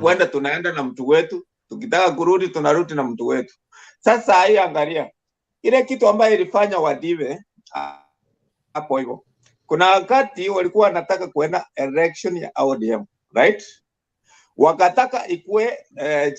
kuenda tunaenda na mtu wetu, tukitaka kurudi tunarudi na mtu wetu. Sasa hii angalia ile kitu ambayo ilifanya wadive hapo hivyo. Kuna wakati walikuwa wanataka kuenda election ya ODM, right? Wakataka ikue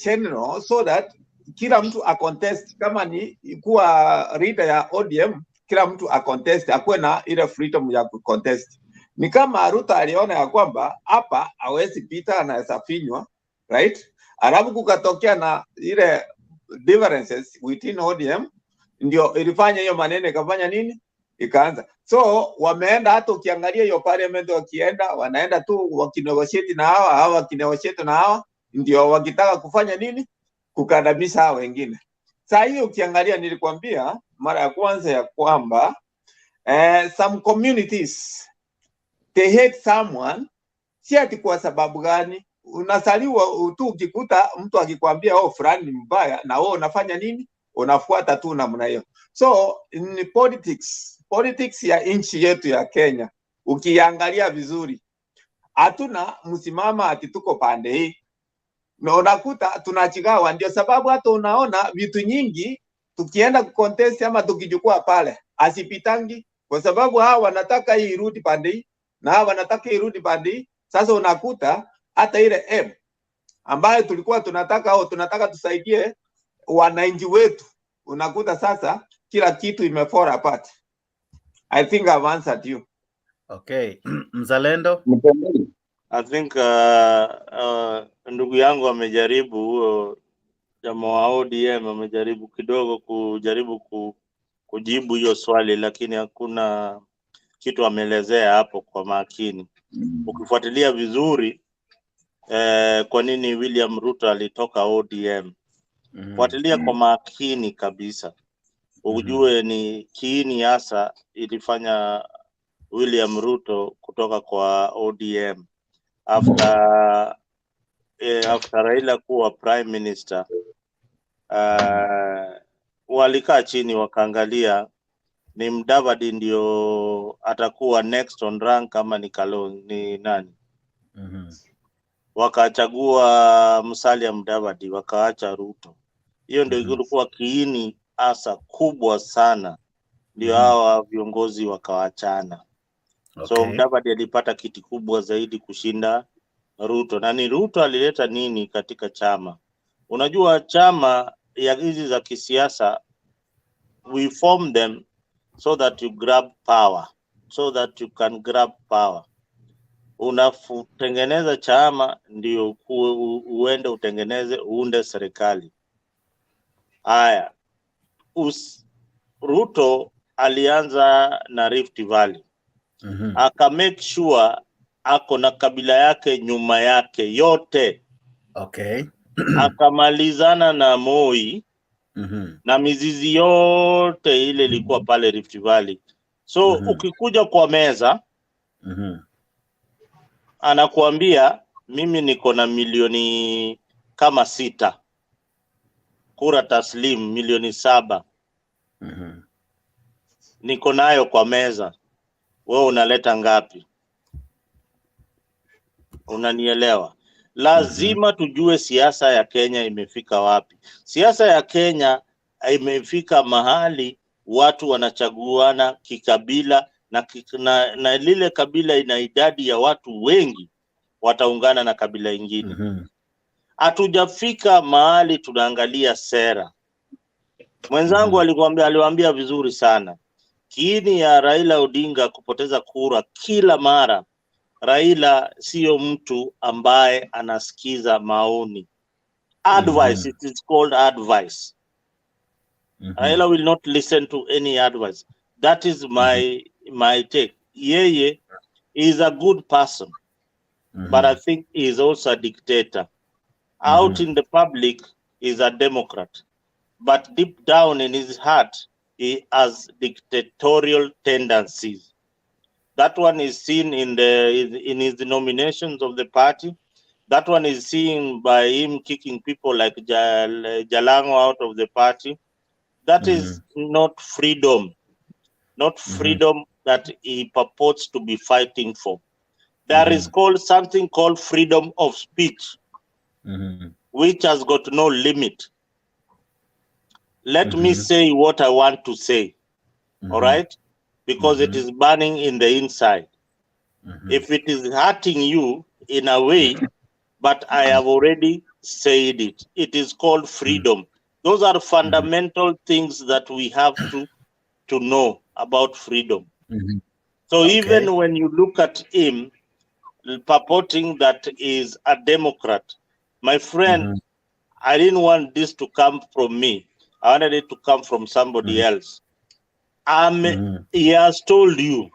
general so that kila mtu a contest, kama ni ikuwa leader ya ODM, kila mtu a contest, akuwe na ile freedom ya contest. Ni kama Ruto aliona ya kwamba hapa hawezi pita, anaweza finywa, right? Alafu kukatokea na ile differences within ODM, ndio ilifanya hiyo maneno ikafanya nini? Ikaanza. So wameenda, hata ukiangalia hiyo parliament wakienda, wanaenda tu wakinegotiate na hawa wakinegotiate na hawa, ndio wakitaka kufanya nini? Kukandamiza hawa wengine. Sasa hiyo ukiangalia, nilikwambia mara ya kwanza ya kwamba some communities they hate someone, si ati kwa sababu gani. Unasaliwa tu, ukikuta mtu akikwambia fulani ni mbaya, na wewe unafanya nini? Unafuata tu namna hiyo. So in politics ya nchi yetu ya Kenya, ukiangalia vizuri, hatuna msimama ati tuko pande hii, na unakuta tunachigawa. Ndio sababu hata unaona vitu nyingi tukienda contest ama tukichukua pale asipitangi, kwa sababu hawa wanataka hii irudi pande hii na hawa wanataka irudi pande hii. Sasa unakuta hata ile M ambayo tulikuwa tunataka au tunataka tusaidie wananchi wetu, unakuta sasa kila kitu imefall apart. I think I've answered you. Okay. Mzalendo? I think ndugu yangu amejaribu, huo jamaa wa ODM amejaribu kidogo kujibu hiyo swali, lakini hakuna kitu ameelezea hapo kwa makini. Ukifuatilia vizuri kwa nini William Ruto alitoka ODM, fuatilia kwa makini kabisa, ujue ni kiini hasa ilifanya William Ruto kutoka kwa ODM after Raila kuwa prime minister. Walikaa chini wakaangalia ni Mudavadi ndio atakuwa next on rank kama ni nani. Wakachagua Musalia Mudavadi, wakaacha Ruto. Hiyo ndio ilikuwa kiini hasa kubwa sana, ndio hawa viongozi wakaachana. Okay. So Mudavadi alipata kiti kubwa zaidi kushinda Ruto. Na ni Ruto alileta nini katika chama? Unajua chama ya hizi za kisiasa, we form them so that you grab power, so that you can grab power. Unatengeneza chama ndio uende uunde serikali. Haya, Ruto alianza na Rift Valley. Aka make sure ako na kabila yake nyuma yake yote. Okay. Akamalizana na Moi. Na mizizi yote ile ilikuwa pale Rift Valley. So ukikuja kwa meza, anakuambia mimi niko na milioni kama 6. Kura taslim milioni 7. Niko nayo kwa meza. Wewe unaleta ngapi? Unanielewa? Lazima tujue siasa ya Kenya imefika wapi. Siasa ya Kenya imefika mahali watu wanachaguana kikabila, na lile kabila ina idadi ya watu wengi, wataungana na kabila ingine. Hatujafika mahali tunaangalia sera. Mwenzangu aliwaambia vizuri sana. Kiini ya Raila Odinga kupoteza kura kila mara, Raila sio mtu ambaye anasikiza maoni. Advice, it is called advice. Raila will not listen to any advice. That is my take. Yeye is a good person, but I think he is also a dictator. Out in the public, he is a Democrat, but deep down in his heart, he has dictatorial tendencies. That one is seen in his nominations of the party. That one is seen by him kicking people like Jalango out of the party. That is not freedom. Not freedom that he purports to be fighting for. There is something called freedom of speech. which has got no limit. Let me say what I want to say, all right? Because it is burning in the inside. If it is hurting you in a way, but I have already said it. It is called freedom. Those are fundamental things that we have to know about freedom. So even when you look at him purporting that is a Democrat, my friend, I didn't want this to come from me. I wanted it to come from somebody else. He has told you,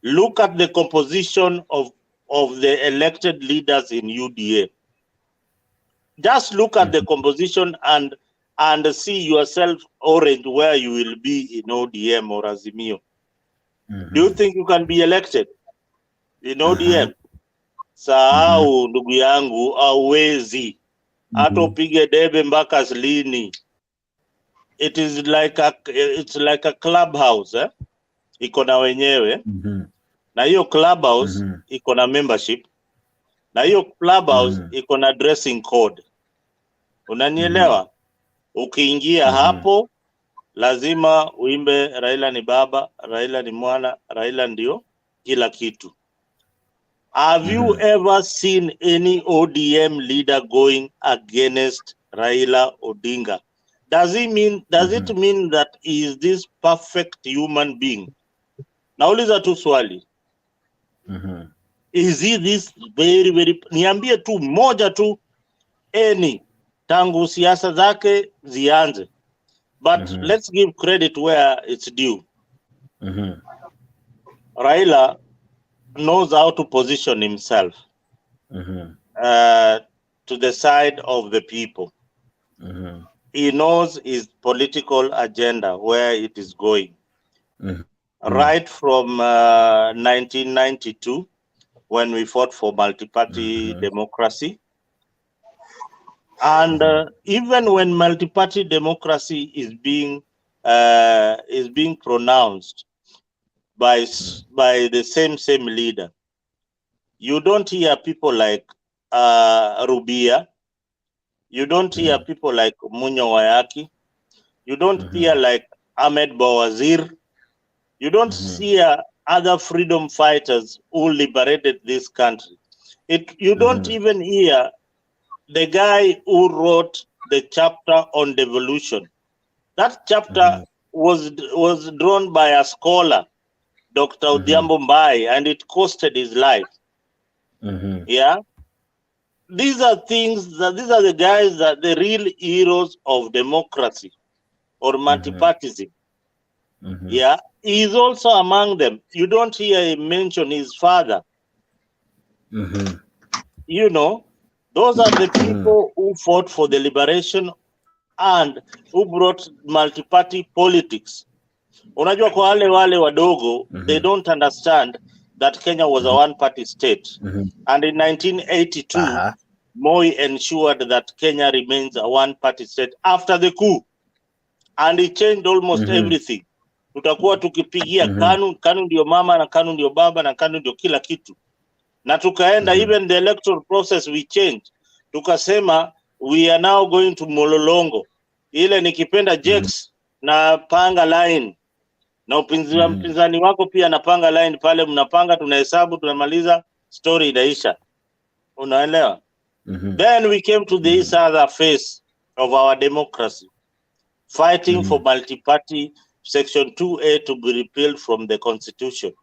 look at the composition of the elected leaders in UDA. Just look at the composition and see yourself orange where you will be in ODM or Azimio. Do you think you can be elected in ODM? Sahau ndugu yangu, hauwezi. Hata upige debe mpaka lini. It's like a clubhouse, eh? Iko na wenyewe. Na hiyo clubhouse iko na membership. Na hiyo clubhouse iko na dressing code. Unanielewa? Ukiingia hapo lazima uimbe Raila ni baba, Raila ni mwana, Raila ndio kila kitu. Have you ever seen any ODM leader going against Raila Odinga? Does it mean that he is this perfect human being? Nauliza tu swali. Is he this very niambie tu moja tu any tangu siasa zake zianze. But let's give credit where it's due. Raila knows how to position himself to the side of the people. He knows his political agenda, where it is going. Right from 1992, when we fought for multi-party democracy, and even when multi-party democracy is being pronounced by the same leader, you don't hear people like Rubia, you don't hear people like Munyo Wayaki, you don't hear like Ahmed Bawazir, you don't hear other freedom fighters who liberated this country. You don't even hear the guy who wrote the chapter on devolution. That chapter was drawn by a scholar, Dr. Odhiambo Mbai, and it costed his life. Yeah, these are these are the guys that the real heroes of democracy or multipartyism. Yeah, he is also among them. You don't hear him mention his father. You know, those are the people who fought for the liberation and who brought multi-party politics. Unajua kwa wale wadogo, they don't understand that Kenya was a one-party state. And in 1982, Moi ensured that Kenya remains a one-party state after the coup. And he changed almost everything. Tutakuwa tukipigia KANU ndio mama na KANU ndio baba na KANU ndio kila kitu. Na tukaenda even the electoral process we changed. Tukasema we are now going to Mololongo. Ile nikipenda Jex na panga line. Na mpinzani wako pia napanga line pale, mnapanga, tunahesabu, tunamaliza, story inaisha. Unaelewa? Then we came to this other phase of our democracy, fighting for multi-party section 2A to be repealed from the constitution.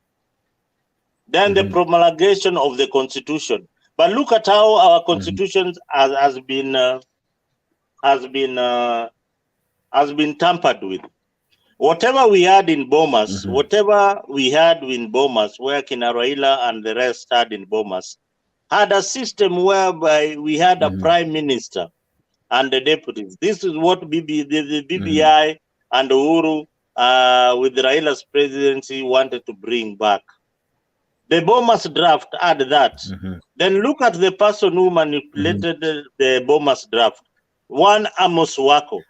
Then the promulgation of the constitution. But look at how our constitution has been tampered with. Whatever we had in Bomas, where Kina Raila and the rest had in Bomas, had a system whereby we had a prime minister and the deputies. This is what the BBI and Uhuru with Raila's presidency wanted to bring back. The Bomas draft had that. Then look at the person who manipulated the Bomas draft. One Amos Wako.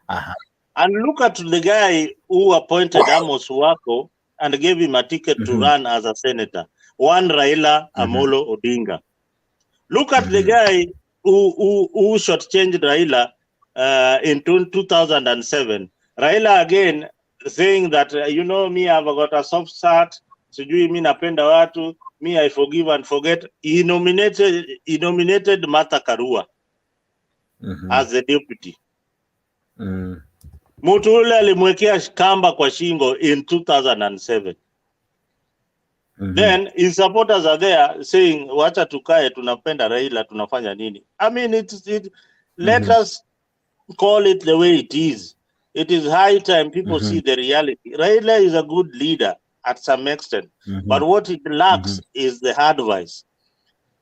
And look at the guy who appointed Amos Wako and gave him a ticket to run as a senator. One Raila Amolo Odinga. Look at the guy who shortchanged Raila in 2007. Raila again saying that, you know, me, I've got a soft start. Sijui mi napenda watu. Me, I forgive and forget. He nominated Martha Karua as the deputy. Mtu ule alimwekea kamba kwa shingo in 2007. Then his supporters are there saying, wacha tukae, tunapenda Raila, tunafanya nini? I mean, let us call it the way it is. It is high time people see the reality. Raila is a good leader at some extent, but what it lacks is the advice.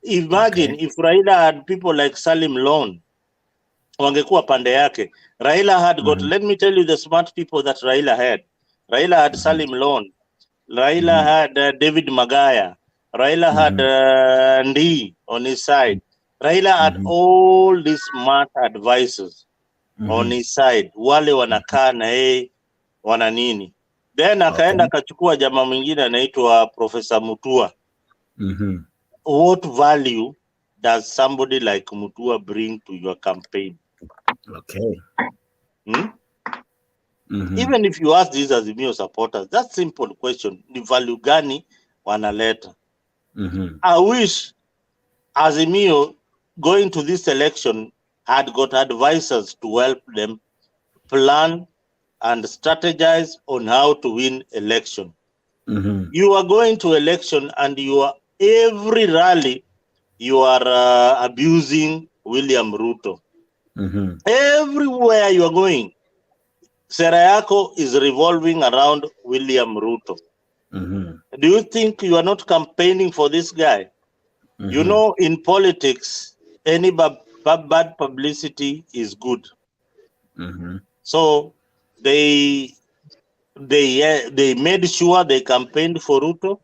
Imagine if Raila had people like Salim Lon, wangekuwa pande yake. Raila had got, let me tell you the smart people that Raila had. Raila had Salim Lon. Raila had David Magaya. Raila had Ndi on his side. Raila had all these smart advisors on his side. Wale wanakaa na yeye wana nini. Then akaenda akachukua jamaa mwingine anaitwa Professor Mutua. What value does somebody like Mutua bring to your campaign? Even if you ask these Azimio supporters, that simple question, the value gani wanaleta? I wish Azimio going to this election had got advisors to help them plan and strategize on how to win election. You are going to election and you are every rally you are abusing William Ruto. Everywhere you are going, sera yako is revolving around William Ruto. Do you think you are not campaigning for this guy? You know, in politics, any bad publicity is good. So they made sure they campaigned for Ruto.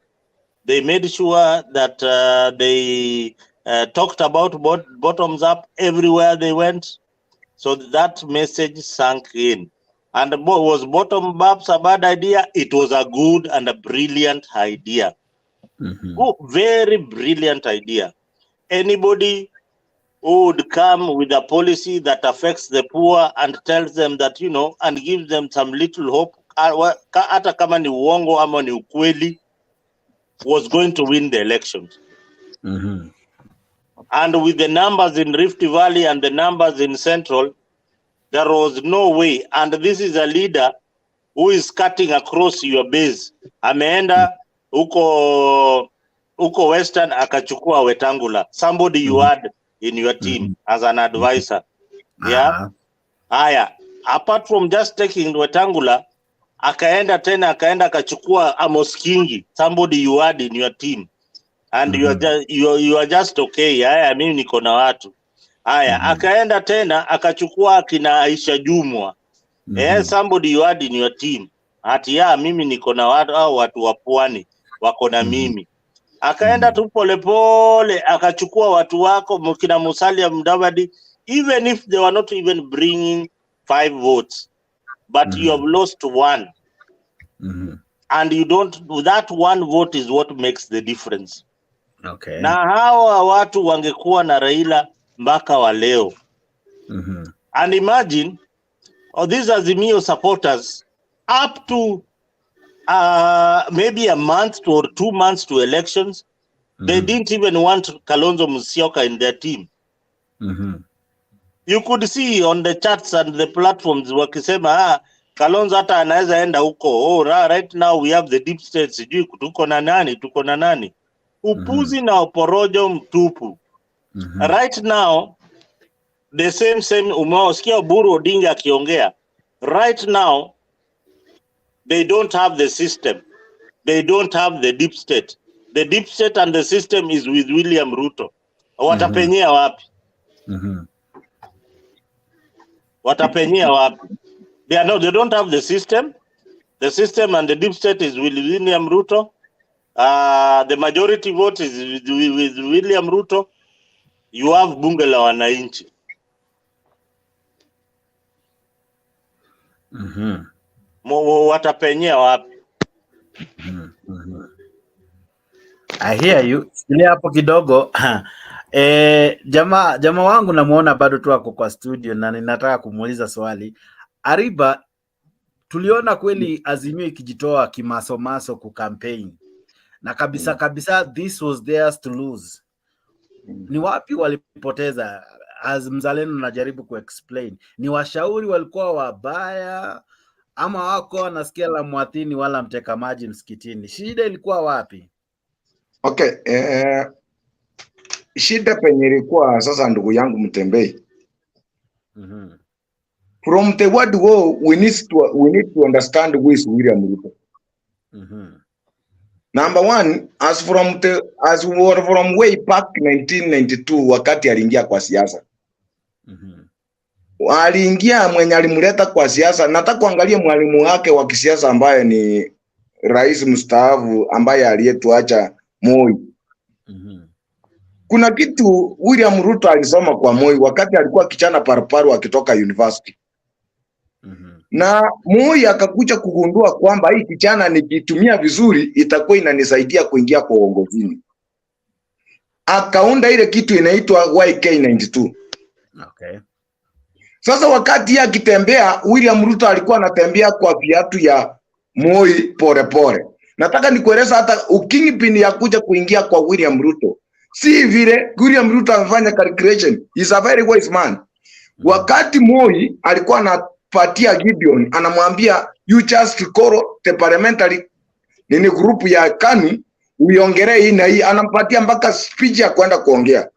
They made sure that they talked about bottoms up everywhere they went. So that message sank in. And was bottom up a bad idea? It was a good and a brilliant idea. Very brilliant idea. Anybody who would come with a policy that affects the poor and tells them that, you know, and gives them some little hope, hata kama ni uongo ama ni ukweli, was going to win the elections. And with the numbers in Rift Valley and the numbers in Central, there was no way. And this is a leader who is cutting across your base. Ameenda uko Western akachukua Wetangula, somebody you had in your team as an advisor. Yeah. Apart from just taking Wetangula, akaenda akachukua Amos Kingi, somebody you had in your team. And you are just okay. Mimi niko na watu. Akaenda tena akachukua kina Aisha Jumwa. Somebody you had in your team. Mimi niko na watu wa pwani wako na mimi. Akaenda tu polepole akachukua watu wako kina Musalia Mudavadi, even if they were not even bringing 5 votes, but you have lost 1. And you don't, that 1 vote is what makes the difference. Na hawa watu wangekuwa na Raila mpaka wa leo. And imagine, these Azimio supporters, up to maybe a month or 2 months to elections, they didn't even want Kalonzo Musyoka in their team. You could see on the charts and the platforms wakisema Kalonzo hata anaweza enda huko. Right now we have the deep state, sijui tuko na nani. Upuzi na porojo mtupu. Right now, the same umewasikia Uhuru Odinga akiongea. Right now, they don't have the system. They don't have the deep state. The deep state and the system is with William Ruto. Watapenyea wapi? Watapenyea wapi? They don't have the system. The system and the deep state is with William Ruto. The majority vote is with William Ruto. You have bunge la wananchi. Watapenyea wapi? I hear you. Sikia hapo kidogo. Jamaa wangu namuona bado tu ako kwa studio na ninataka kumuuliza swali. Ariba, tuliona kweli Azimio ikijitoa kimasomaso ku campaign. Na kabisa this was theirs to lose. Ni wapi walipoteza? As Mzalendo najaribu ku-explain. Ni washauri walikuwa wabaya ama wako wanasikia la mwathini wala mteka maji msikitini? Shida ilikuwa wapi? Okay, shida penye ilikuwa sasa, ndugu yangu Mutembei. From the word go, we need to understand who is William Ruto. Number one, as from way back 1992 wakati aliingia kwa siasa. Aliingia mwenye alimleta kwa siasa. Nataka kuangalia mwalimu wake wa kisiasa ambaye ni rais mstaafu ambaye aliyetuacha Moi. Kuna kitu William Ruto alisoma kwa Moi wakati alikuwa kijana paruparu akitoka university. Na Moi akakuja kugundua kwamba hii kijana nikitumia vizuri itakuwa inanisaidia kuingia kwa uongozini. Akaunda ile kitu inaitwa YK92. Okay. Sasa wakati akitembea, William Ruto alikuwa anatembea kwa viatu ya Moi pole pole. Nataka nikueleza hata ukingpin ya kuja kuingia kwa William Ruto, si vile William Ruto amefanya calculation. He's a very wise man. Wakati Moi alikuwa anapatia Gideon, anamwambia you just call the parliamentary group ya KANU uiongelee hii na hii, anampatia mpaka speech ya kwenda kuongea.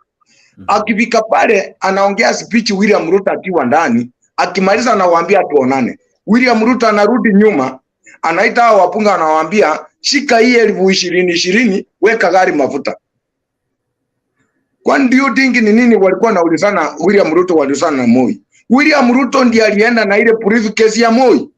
Akifika pale anaongea speech William Ruto akiwa ndani, akimaliza anawaambia tuonane. William Ruto anarudi nyuma, anaita hao wapunga, anawaambia shika hii 2020 weka gari mafuta. Kwa ndio dingi ni nini walikuwa naulizana? William Ruto waliulizana na Moi. William Ruto ndiye alienda na ile briefcase ya Moi.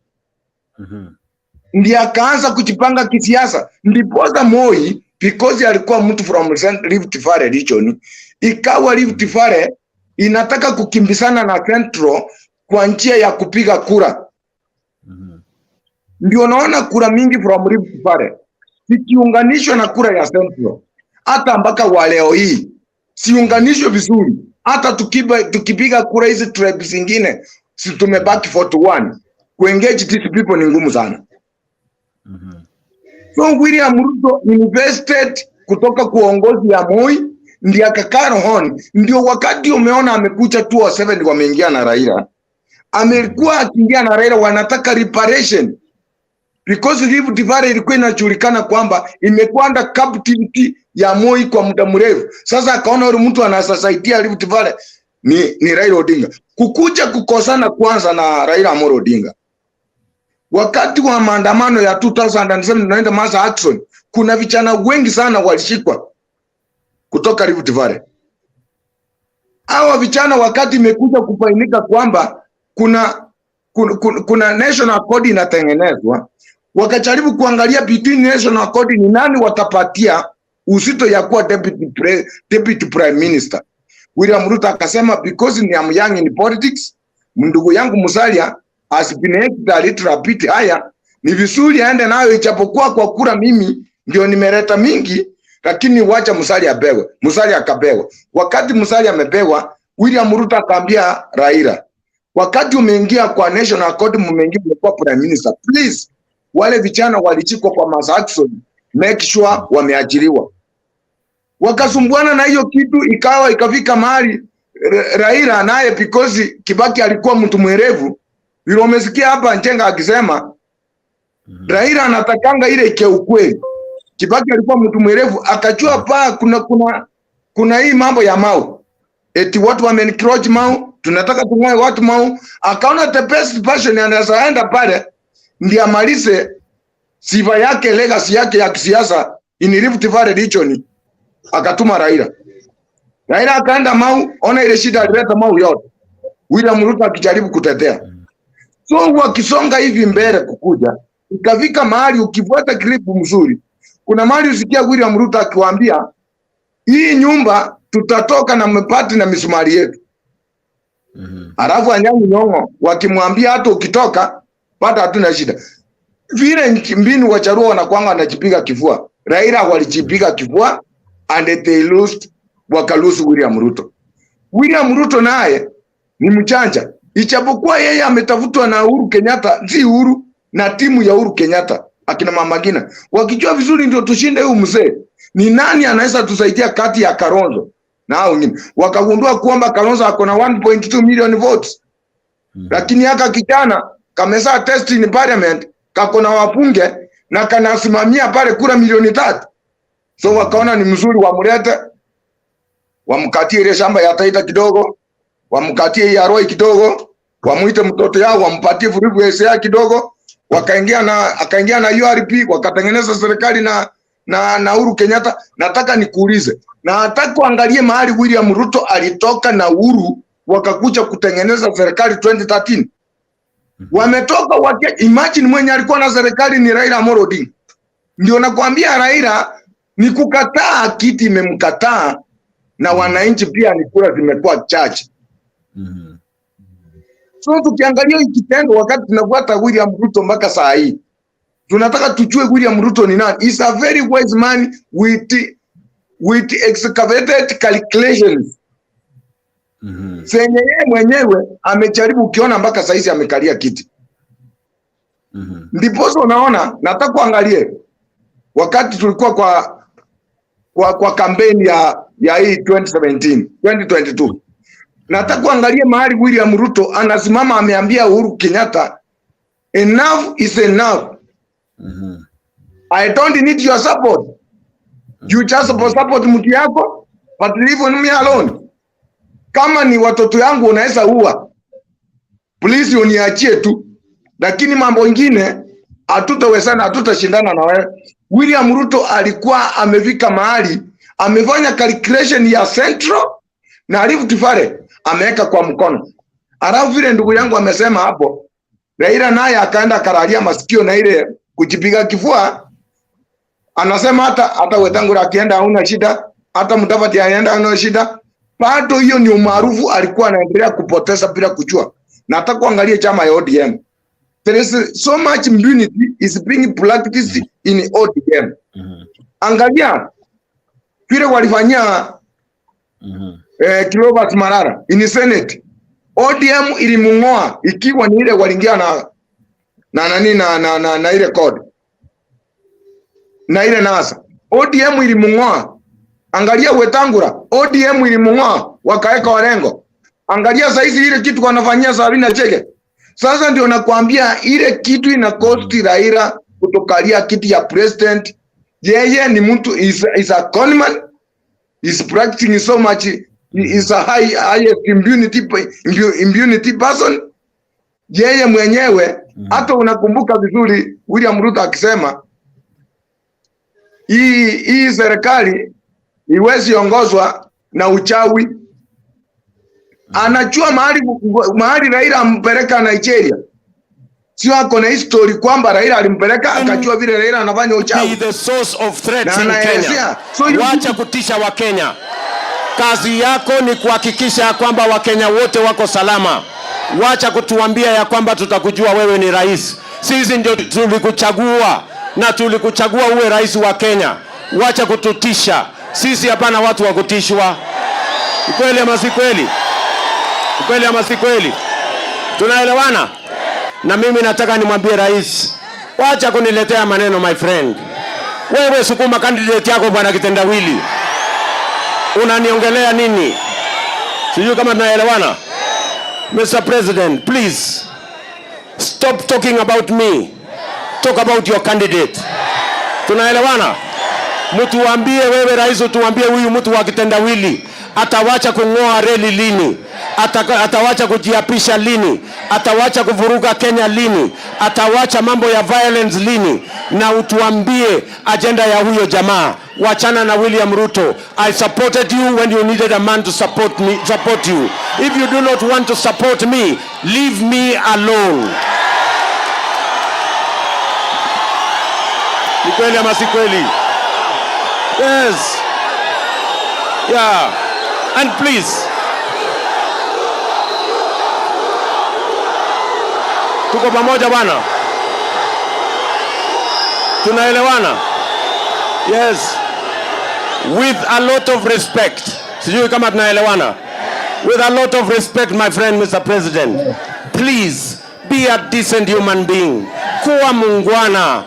Ndiye akaanza kujipanga kisiasa. Ndiposa Moi, because alikuwa mtu from Rift Valley region, ikawa Rift Valley inataka kukimbizana na Central kwa njia ya kupiga kura. Ndio naona kura mingi from Rift Valley ikiunganishwa na kura ya Central. Hata mpaka wa leo hii siunganishwe vizuri. Hata tukipiga kura hizi tribes zingine, si tumebaki 41. Kuengage these people ni ngumu sana. So William Ruto invested kutoka kuongozi ya Moi, ndiye akakaa rohoni. Ndio wakati umeona amekuja 207 wameingia na Raila. Amekuwa akiingia na Raila, wanataka reparation. Because Rift Valley ilikuwa inajulikana kwamba imekuwa under captivity ya Moi kwa muda mrefu. Sasa akaona yule mtu anasaidia Rift Valley ni Raila Odinga. Kukuja kukosana kwanza na Raila Amolo Odinga. Wakati wa maandamano ya 2007 tunaenda mass action, kuna vijana wengi sana walishikwa kutoka Rift Valley. Hawa vijana wakati imekuja kupainika kwamba kuna national code inatengenezwa, wakajaribu kuangalia between national code ni nani watapatia uzito ya kuwa deputy prime minister. William Ruto akasema because ni am young in politics, ndugu yangu Musalia has been a little bit higher, ni vizuri aende nayo, ijapokuwa kwa kura mimi ndio nimeleta mingi, lakini wacha Musalia apewe. Musalia akapewa. Wakati Musalia amepewa, William Ruto akaambia Raila, wakati umeingia kwa national code, mmeingia kwa prime minister, please wale vijana walichikwa kwa mass action, make sure wameajiriwa. Wakasumbuana na hiyo kitu, ikafika mahali Raila naye because Kibaki alikuwa mtu mwerevu, vile umesikia hapa Njenga akisema Raila anatakanga ile ike ukweli. Kibaki alikuwa mtu mwerevu, akajua pa kuna hii mambo ya Mau. Eti watu wamenicroach Mau, tunataka tungae watu Mau. Akaona the best person anazaenda pale ndiye amalize sifa yake, legacy yake ya kisiasa in Rift Valley region. Akatuma Raila. Raila akaenda Mau, ona ile shida alileta Mau yote. William Ruto akijaribu kutetea. So wakisonga hivi mbele kukuja, ikafika mahali ukifuata clip mzuri, kuna mahali usikia William Ruto akiwaambia hii nyumba tutatoka na mapati na misumari yetu. Alafu Anyang'i Nyong'o wakimwambia hata ukitoka pata hatuna shida. Vile mbinu wacharuo wanakuanga wanajipiga kifua. Raila walijipiga kifua and they lost wakalusu William Ruto. William Ruto naye ni mchanja, ichapokuwa yeye ametafutwa na Uhuru Kenyatta, si Uhuru na timu ya Uhuru Kenyatta, akina Mama Ngina wakijua vizuri ndio tushinde huyu mzee. Ni nani anaweza tusaidia kati ya Kalonzo na hao wengine? Wakagundua kwamba Kalonzo ako na 1.2 million votes. Lakini haka kijana kamesa test in parliament, kako na wapunge na kanasimamia pale kura 3,000,000. So wakaona ni mzuri wamlete, wamkatie ile shamba ya Taita kidogo, wamkatie ya Roi kidogo, wamuite mtoto yao, wampatie furugu SA kidogo, akaingia na URP, wakatengeneza serikali na Uhuru Kenyatta. Nataka nikuulize, na nataka kuangalie mahali William Ruto alitoka na Uhuru wakakuja kutengeneza serikali 2013. Wametoka imagine mwenye alikuwa na serikali ni Raila Amolo Odinga. Ndio nakwambia Raila ni kukataa kiti imemkataa, na wananchi pia ni kura zimekuwa chache. So tukiangalia hiki kitendo wakati tunafuata William Ruto mpaka saa hii, tunataka tujue William Ruto ni nani. He's a very wise man with excavated calculations. Senye yeye mwenyewe amejaribu, ukiona mpaka saa hizi amekalia kiti. Ndiposo unaona, nataka kuangalie wakati tulikuwa kwa kampeni ya hii 2022. Nataka kuangalia mahali William Ruto anasimama, ameambia Uhuru Kenyatta, enough is enough. I don't need your support. You just support mtu yako, but leave me alone. Kama ni watoto yangu unaweza uwa, please uniachie tu. Lakini mambo mengine hatutawezana, hatutashindana na wewe. William Ruto alikuwa amefika mahali, amefanya calculation ya Central na Rift Valley, ameweka kwa mkono. Alafu vile ndugu yangu amesema hapo, Raila naye akaenda karalia masikio na ile kujipiga kifua. Anasema hata Wetangula akienda hauna shida, hata Mutavati anaenda hauna shida. Bado hiyo ni umaarufu alikuwa anaendelea kupoteza bila kujua. Nataka kuangalia chama ya ODM. There is so much impunity is being practiced in ODM. Angalia vile walifanyia Clovis Marara in Senate. ODM ilimngoa ikiwa ni ile waliingia na ile code. Na ile NASA. ODM ilimngoa. Angalia Wetangula, ODM ilimngoa wakaeka walengo. Angalia saizi ile kitu wanafanyia Sabina Chege. Sasa ndio nakwambia ile kitu ina cost Raila kutokalia kiti ya president. Yeye ni mtu is a conman, is practicing so much, is a highest impunity person. Yeye mwenyewe hata unakumbuka vizuri William Ruto akisema hii serikali iwezi ongozwa na uchawi. Anajua mahali Raila ampeleka Nigeria. Sio ako na history kwamba Raila alimpeleka akajua vile Raila anafanya uchawi. The source of threats in Kenya. Wacha kutisha wa Kenya. Kazi yako ni kuhakikisha kwamba Wakenya wote wako salama. Wacha kutuambia ya kwamba tutakujua wewe ni rais. Sisi ndio tulikuchagua na tulikuchagua uwe rais wa Kenya. Wacha kututisha. Sisi hapana watu wa kutishwa. Kweli ama si kweli? Kweli ama si kweli? Tunaelewana? Na mimi nataka nimwambie rais, wacha kuniletea maneno my friend. Wewe sukuma candidate yako bwana kitendawili. Unaniongelea nini? Sijui kama tunaelewana. Mr. President, please stop talking about me. Talk about your candidate. Tunaelewana? Mtu waambie wewe rais, tuambie huyu mtu wa kitendawili atawacha kungoa reli lini? Atawacha kujiapisha lini? Atawacha kuvuruga Kenya lini? Atawacha mambo ya violence lini? Na utuambie agenda ya huyo jamaa. Wachana na William Ruto. I supported you when you needed a man to support you. If you do not want to support me, leave me alone. Ni kweli ama si kweli? Yes. Yeah. And please, tuko pamoja bwana? Tunaelewana? Yes. With a lot of respect. Sijui kama tunaelewana. With a lot of respect, my friend, Mr. President, please be a decent human being. Kuwa mungwana,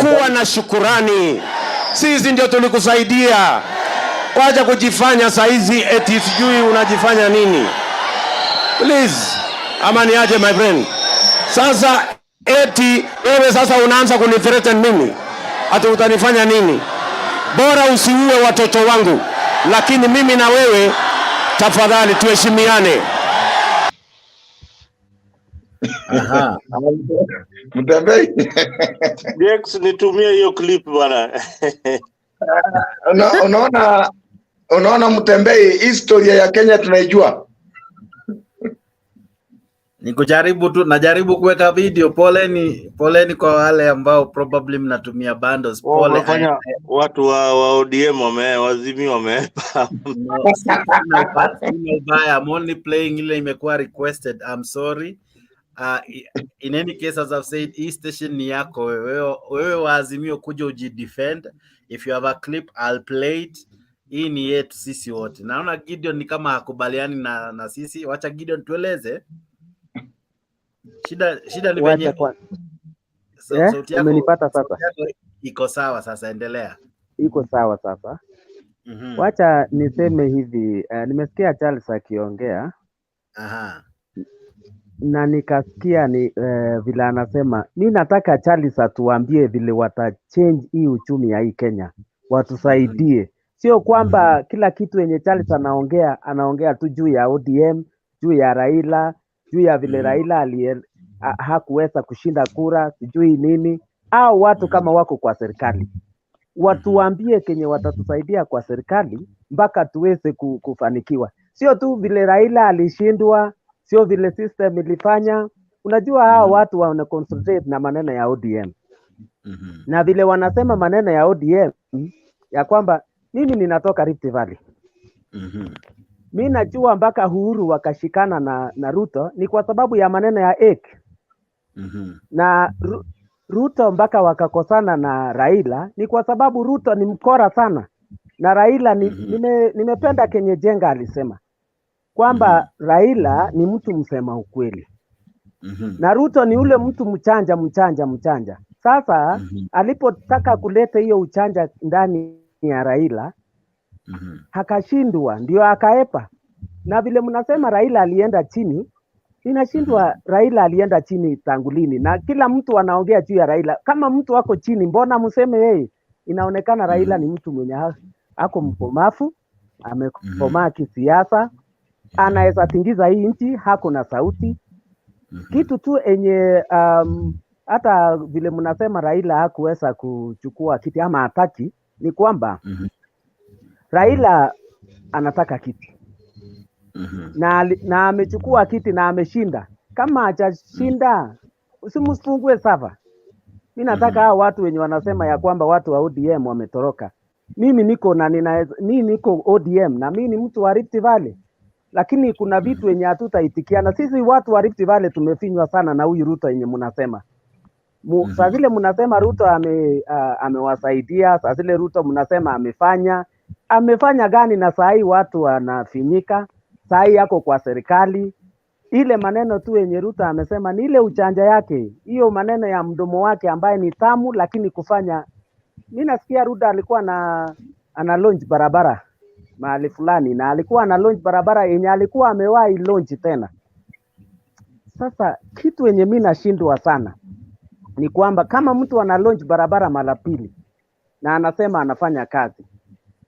kuwa na shukurani. Sisi ndio tulikusaidia. Wacha kujifanya saizi eti sijui unajifanya nini. Please, amani aje my friend. Sasa eti wewe sasa unaanza kunithreaten mimi. Ati utanifanya nini? Bora usiue watoto wangu. Lakini mimi na wewe tafadhali tuheshimiane. Aha. Mutembei. Dex, nitumie hiyo clip bwana. Unaona Mutembei, historia ya Kenya tunaijua. Nikujaribu tu, najaribu kuweka video. Poleni kwa wale ambao probably mnatumia bundles. Pole. Wafanya watu wa ODM wazimi wamepa. I'm only playing ile imekuwa requested. I'm sorry. In any case, as I've said, hii station ni yako wewe waazimio kuja ujidefend. If you have a clip, I'll play it. Hii ni yetu sisi wote. Naona Gideon ni kama hakubaliani na sisi. Wacha Gideon tueleze. Shida ni venye sauti yako umenipata sasa. Iko sawa sasa, endelea. Iko sawa sasa. Wacha niseme hivi, nimesikia Charles akiongea. Aha. Na nikasikia ni vile anasema, mimi nataka Charles atuambie vile watachange hii uchumi ya hii Kenya. Watusaidie. Sio kwamba kila kitu yenye Charles anaongea tu juu ya ODM, juu ya Raila, juu ya vile Raila hakuweza kushinda kura, sijui nini. Au watu kama wako kwa serikali. Watuambie kenye watatusaidia kwa serikali mpaka tuweze kufanikiwa. Sio tu vile Raila alishindwa, sio vile system ilifanya. Unajua hao watu wana concentrate na maneno ya ODM. Na vile wanasema maneno ya ODM ya kwamba mimi ninatoka Rift Valley. Mimi najua mpaka Uhuru wakashikana na Ruto ni kwa sababu ya maneno ya ek. Na Ruto mpaka wakakosana na Raila ni kwa sababu Ruto ni mkora sana. Na Raila nimependa Kenye Jenga alisema kwamba Raila ni mtu msema ukweli. Na Ruto ni ule mtu mchanja. Sasa alipotaka kuleta hiyo uchanja ndani ya Raila hakashindwa, ndio akaepa. Na vile mnasema Raila alienda chini, inashindwa. Raila alienda chini tangu lini? Na kila mtu anaongea juu ya Raila. Kama mtu wako chini, mbona mseme yeye? Inaonekana Raila ni mtu mwenye ako mpomafu, amekomaa kisiasa, anaweza tingiza hii nchi, hako na sauti. Kitu tu enye hata vile mnasema Raila hakuweza kuchukua kiti ama hataki, ni kwamba Raila anataka kiti. Na amechukua kiti na ameshinda. Kama hajashinda, usimfungue sava. Mimi nataka hao watu wenye wanasema ya kwamba watu wa ODM wametoroka. Mimi niko ODM na mimi ni mtu wa Rift Valley. Lakini kuna vitu wenye hatutaitikiana. Sisi watu wa Rift Valley tumefinywa sana na huyu Ruto yenye mnasema. Saa zile mnasema Ruto amewasaidia, saa zile Ruto mnasema amefanya gani? Na saa hii watu wanafinyika, saa hii yako kwa serikali. Ile maneno tu yenye Ruto amesema ni ile uchanja yake, hiyo maneno ya mdomo wake ambaye ni tamu, lakini kufanya. Mimi nasikia Ruto alikuwa ana launch barabara mahali fulani, na alikuwa ana launch barabara yenye alikuwa amewahi launch tena. Sasa kitu yenye mimi nashindwa sana ni kwamba kama mtu ana launch barabara mara pili na anasema anafanya kazi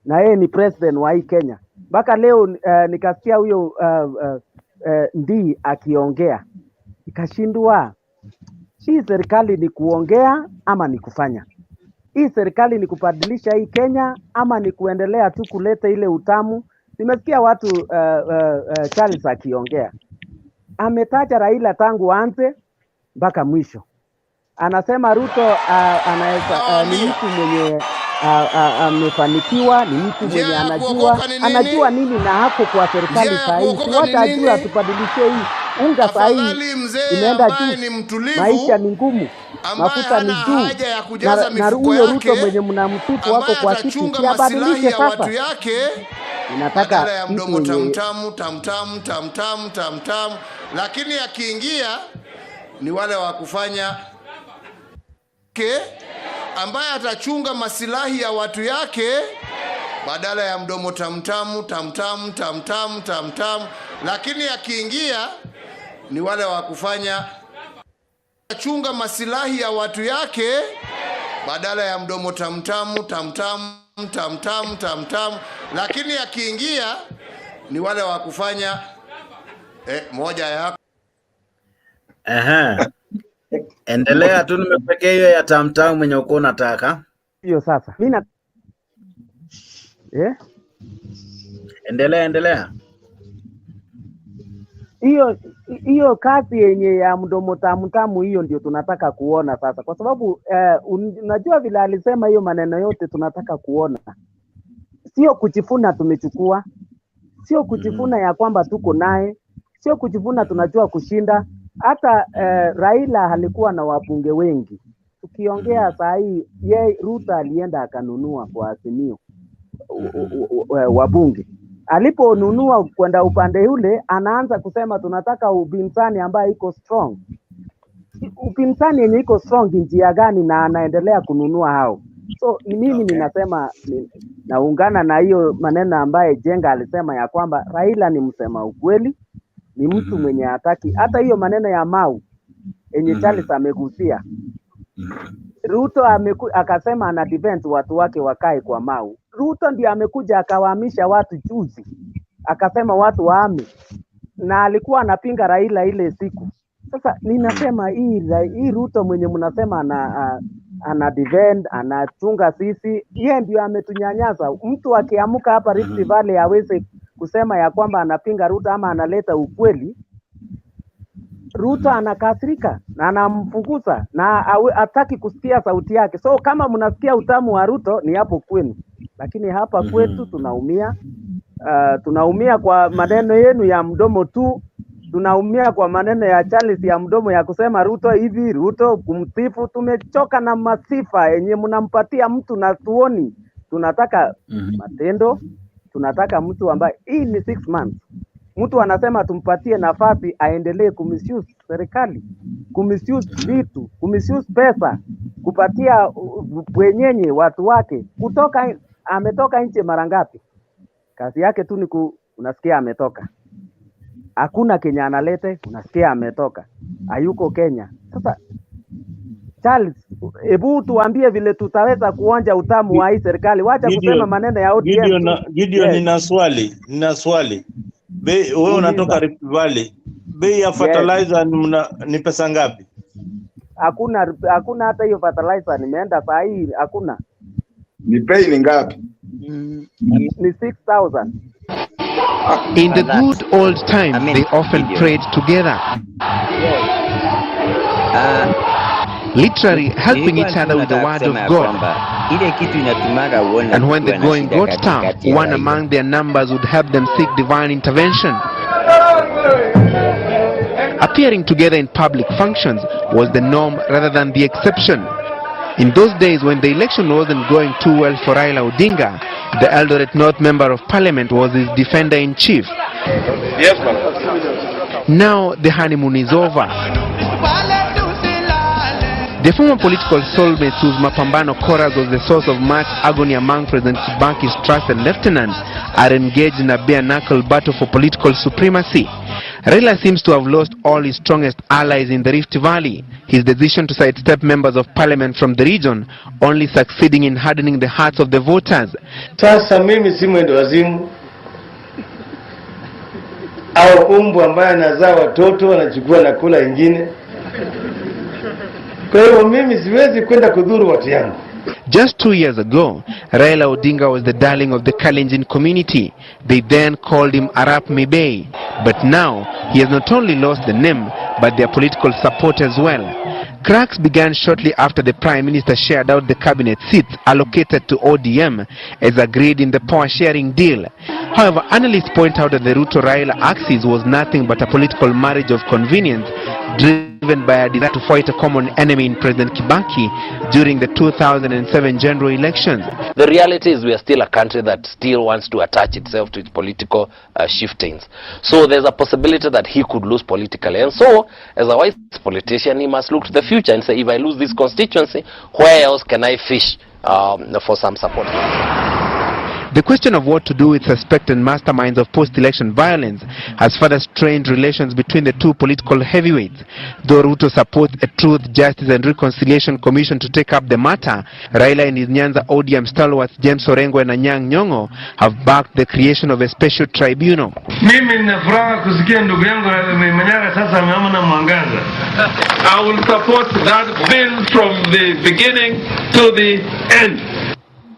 na yeye ni president wa hii Kenya, mpaka leo nikasikia huyo ndi akiongea, nikashindwa. Hii serikali ni kuongea ama ni kufanya? Hii serikali ni kubadilisha hii Kenya ama ni kuendelea tu kuleta ile utamu? Nimesikia watu Charles akiongea, ametaja Raila tangu anze mpaka mwisho. Anasema Ruto anaweza ni mtu mwenye amefanikiwa, ni mtu mwenye anajua nini na hako kwa serikali saa hii. Wote ajue atubadilishe hii unga saa hii inaenda juu, maisha ni ngumu, mafuta ni juu, na huyo Ruto mwenye mnamsifu wako kwa kiti, siabadilishe sasa. Ninataka ya mdomo tamtamu, lakini akiingia ni wale wa kufanya ambaye atachunga masilahi ya watu yake badala ya mdomo tamtamu, lakini akiingia ni wale wa kufanya chunga masilahi ya watu yake badala ya mdomo tamtamu, lakini akiingia ni wale wa kufanya moja ya Endelea tu, nimepekea hiyo ya tamtamu mwenye uko unataka. Hiyo sasa. Mimi Endelea. Hiyo kazi yenye ya mdomo tamtamu hiyo ndio tunataka kuona sasa, kwa sababu unajua vile alisema hiyo maneno yote tunataka kuona, sio kujifuna tumechukua, sio kujifuna ya kwamba tuko naye, sio kujifuna tunajua kushinda. Hata Raila alikuwa na wabunge wengi. Tukiongea saa hii Ruto alienda akanunua kwa Azimio wabunge. Aliponunua kwenda upande ule, anaanza kusema tunataka upinzani ambaye iko strong. Upinzani yenye iko strong njia gani? Na anaendelea kununua hao. So mimi ninasema naungana na hiyo maneno ambaye Jenga alisema ya kwamba Raila ni msema ukweli, ni mtu mwenye hataki hata hiyo maneno ya Mau yenye Charles amegusia. Ruto akasema ana defend watu wake wakae kwa Mau. Ruto ndiye amekuja akawahamisha watu juzi, akasema watu waame, na alikuwa anapinga Raila ile siku. Sasa ninasema hii Ruto mwenye mnasema ana defend, anachunga sisi, yeye ndio ametunyanyasa. Mtu akiamuka hapa Rift Valley aweze kusema ya kwamba anapinga Ruto ama analeta ukweli, Ruto anakasirika na anamfunguza na hataki kusikia sauti yake. So kama mnasikia utamu wa Ruto ni hapo kwenu, lakini hapa kwetu tunaumia. Tunaumia kwa maneno yenu ya mdomo tu, tunaumia kwa maneno ya Charles ya mdomo ya kusema Ruto hivi, Ruto kumsifu. Tumechoka na masifa yenye mnampatia mtu na tuoni. Tunataka matendo, tunataka mtu ambaye hii ni 6 months. Mtu anasema tumpatie nafasi aendelee kumisuse serikali, kumisuse vitu, kumisuse pesa, kupatia bwenyenye watu wake. Ametoka nje mara ngapi? Kazi yake tu ni unasikia ametoka. Hakuna Kenya analete, unasikia ametoka. Hayuko Kenya. Sasa Charles, hebu tuambie vile tutaweza kuonja utamu wa hii serikali. Wacha kusema maneno ya ODM. Gideon, nina swali. Wewe unatoka Rift Valley. Bei ya fertilizer ni pesa ngapi? Hakuna hata hiyo fertilizer, nimeenda saa hii hakuna. Ni bei ni ngapi? Ni 6,000. In the good old times, they often prayed together. Literally helping each other with the word of God. And when the going got tough, one among their numbers would help them seek divine intervention. Appearing together in public functions was the norm rather than the exception. In those days when the election wasn't going too well for Raila Odinga, the Eldoret North Member of Parliament was his defender-in-chief. Yes, ma'am. Now the honeymoon is over. The former political soulmates whose Mapambano chorus was the source of much agony among President Kibaki's trusted lieutenants are engaged in a bare-knuckle battle for political supremacy. Raila seems to have lost all his strongest allies in the Rift Valley. His decision to sidestep members of parliament from the region only succeeding in hardening the hearts of the voters. Sasa mimi si mwendo wazimu au umbu ambaye anazaa watoto anachukua na kula ingine. Kwa hiyo mimi siwezi kwenda kudhuru watu yangu. Just 2 years ago, Raila Odinga was the darling of the Kalenjin community. They then called him Arap Mibei. But now, he has not only lost the name, but their political support as well. Cracks began shortly after the Prime Minister shared out the cabinet seats allocated to ODM as agreed in the power-sharing deal. However, analysts point out that the Ruto-Raila axis was nothing but a political marriage of convenience driven driven by a desire to fight a common enemy in President Kibaki during the 2007 general elections. The reality is we are still a country that still wants to attach itself to its political shiftings. So there's a possibility that he could lose politically. And so, as a wise politician, he must look to the future and say, if I lose this constituency, where else can I fish for some support? The question of what to do with suspected masterminds of post-election violence has further strained relations between the two political heavyweights. Though Ruto supports a Truth, Justice and Reconciliation Commission to take up the matter, Raila and his Nyanza ODM stalwarts James Orengo and Anyang' Nyong'o have backed the creation of a special tribunal. Mimi ninafuraha kusikia ndugu yangu Manyara sasa ameamua mwangaza. I will support that bill from the beginning to the end.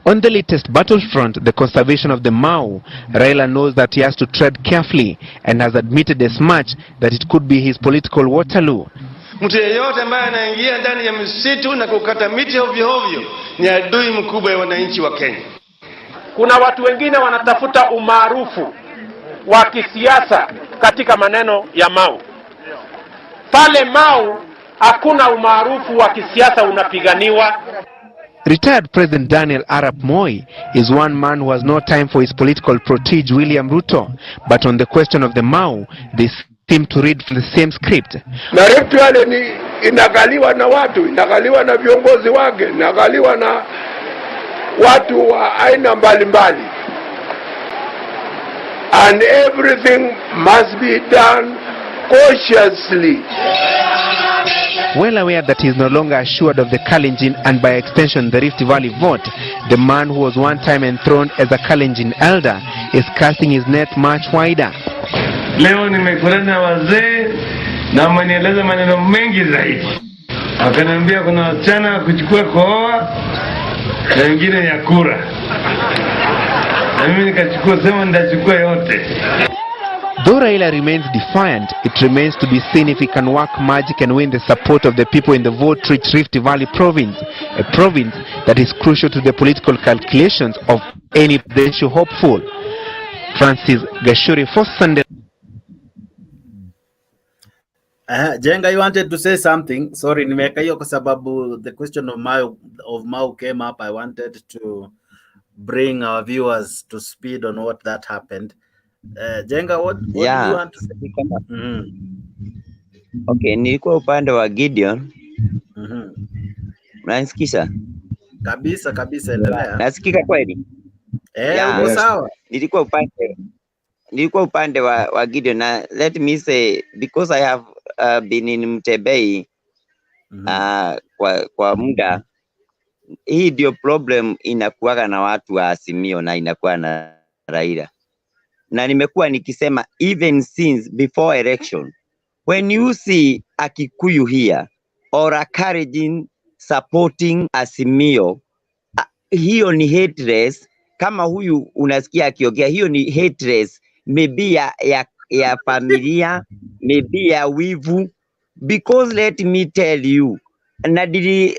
On the latest battlefront, the conservation of the Mau, Raila knows that he has to tread carefully and has admitted as much that it could be his political Waterloo. Mtu yeyote ambaye anaingia ndani ya msitu na kukata miti ovyo ovyo ni adui mkubwa ya wananchi wa Kenya. Kuna watu wengine wanatafuta umaarufu wa kisiasa katika maneno ya Mau. Pale Mau hakuna umaarufu wa kisiasa unapiganiwa. Retired President Daniel Arap Moi is one man who has no time for his political protege William Ruto. But on the question of the Mau, they seem to read from the same script. Na Rift Valley ni inagaliwa na watu, inagaliwa na viongozi wake, inagaliwa na watu wa aina mbalimbali. And everything must be done cautiously. Well aware that he is no longer assured of the Kalenjin and by extension the Rift Valley vote, the man who was one time enthroned as a Kalenjin elder is casting his net much wider. Leo nimekutana wazee na wamenieleza maneno mengi zaidi. Wakaniambia kuna wasichana kuchukua kuoa na wengine ya kura. Na mimi nikachukua sema nitachukua yote. Though Raila remains defiant, it remains to be seen if he can work magic and win the support of the people in the vote-rich Rift Valley province, a province that is crucial to the political calculations of any presidential hopeful. Francis Gashuri for Sunday. Jenga, you wanted to say something? Sorry, nimeweka hiyo kwa sababu the question of Mau came up. I wanted to bring our viewers to speed on what that happened. Jenga, what do you want to say? Okay, nilikuwa upande wa Gideon. Unanisikiza? Kabisa, endelea. Nasikika kweli? Uko sawa. Nilikuwa upande wa Gideon na let me say because I have been in Mutembei kwa muda, hii ndio problem inakuwa na watu wa Azimio na inakuwa na Raila. Na nimekuwa nikisema even since before election, when you see a Kikuyu here or a Kalenjin supporting Azimio, hiyo ni hatred. Kama huyu unasikia akiongea, hiyo ni hatred, maybe ya familia, maybe ya wivu. Because let me tell you,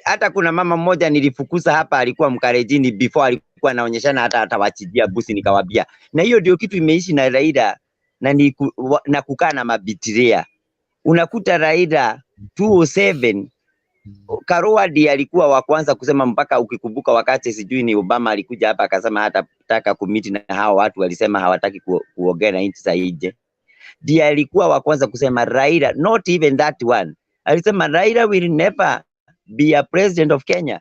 hata kuna mama mmoja nilifukuza hapa, alikuwa Mkalenjin before, alikuwa anaonyeshana hata atawachijia busi, nikawambia. Na hiyo ndio kitu imeishi na Raila na kukaa na mabitiria. Unakuta Raila 2007 Karowadi alikuwa wa kwanza kusema, mpaka ukikumbuka wakati sijui ni Obama alikuja hapa akasema hatataka kumiti na hao watu, walisema hawataki kuongea na nchi za nje. Ndiye alikuwa wa kwanza kusema Raila, not even that one. Alisema Raila will never be a president of Kenya.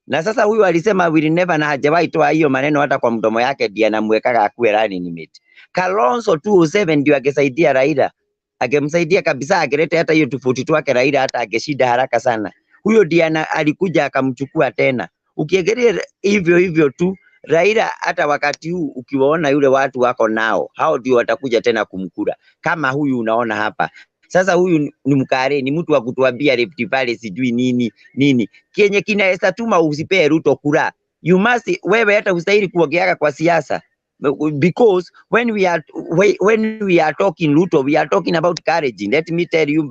Na sasa huyu alisema will never, na hajawahi toa hiyo maneno hata kwa mdomo yake, ndiye anamweka akuwe running mate. Kalonzo 2007 ndio akisaidia Raila. Agemsaidia kabisa, ageleta hata hiyo tofauti twake Raila hata akeshida haraka sana. Huyo ndiye alikuja akamchukua tena. Ukiegelea hivyo tu Raila, hata wakati huu ukiwaona yule watu wako nao, hao ndio watakuja tena kumkura. Kama huyu unaona hapa. Sasa huyu ni Mkare, ni mtu wa kutuambia Rift Valley sijui nini. Kenye kinaweza tuma usipee Ruto kura. You must, wewe hata ustahili kuongeaga kwa siasa. Because when we are talking Ruto, we are talking about courage. Let me tell you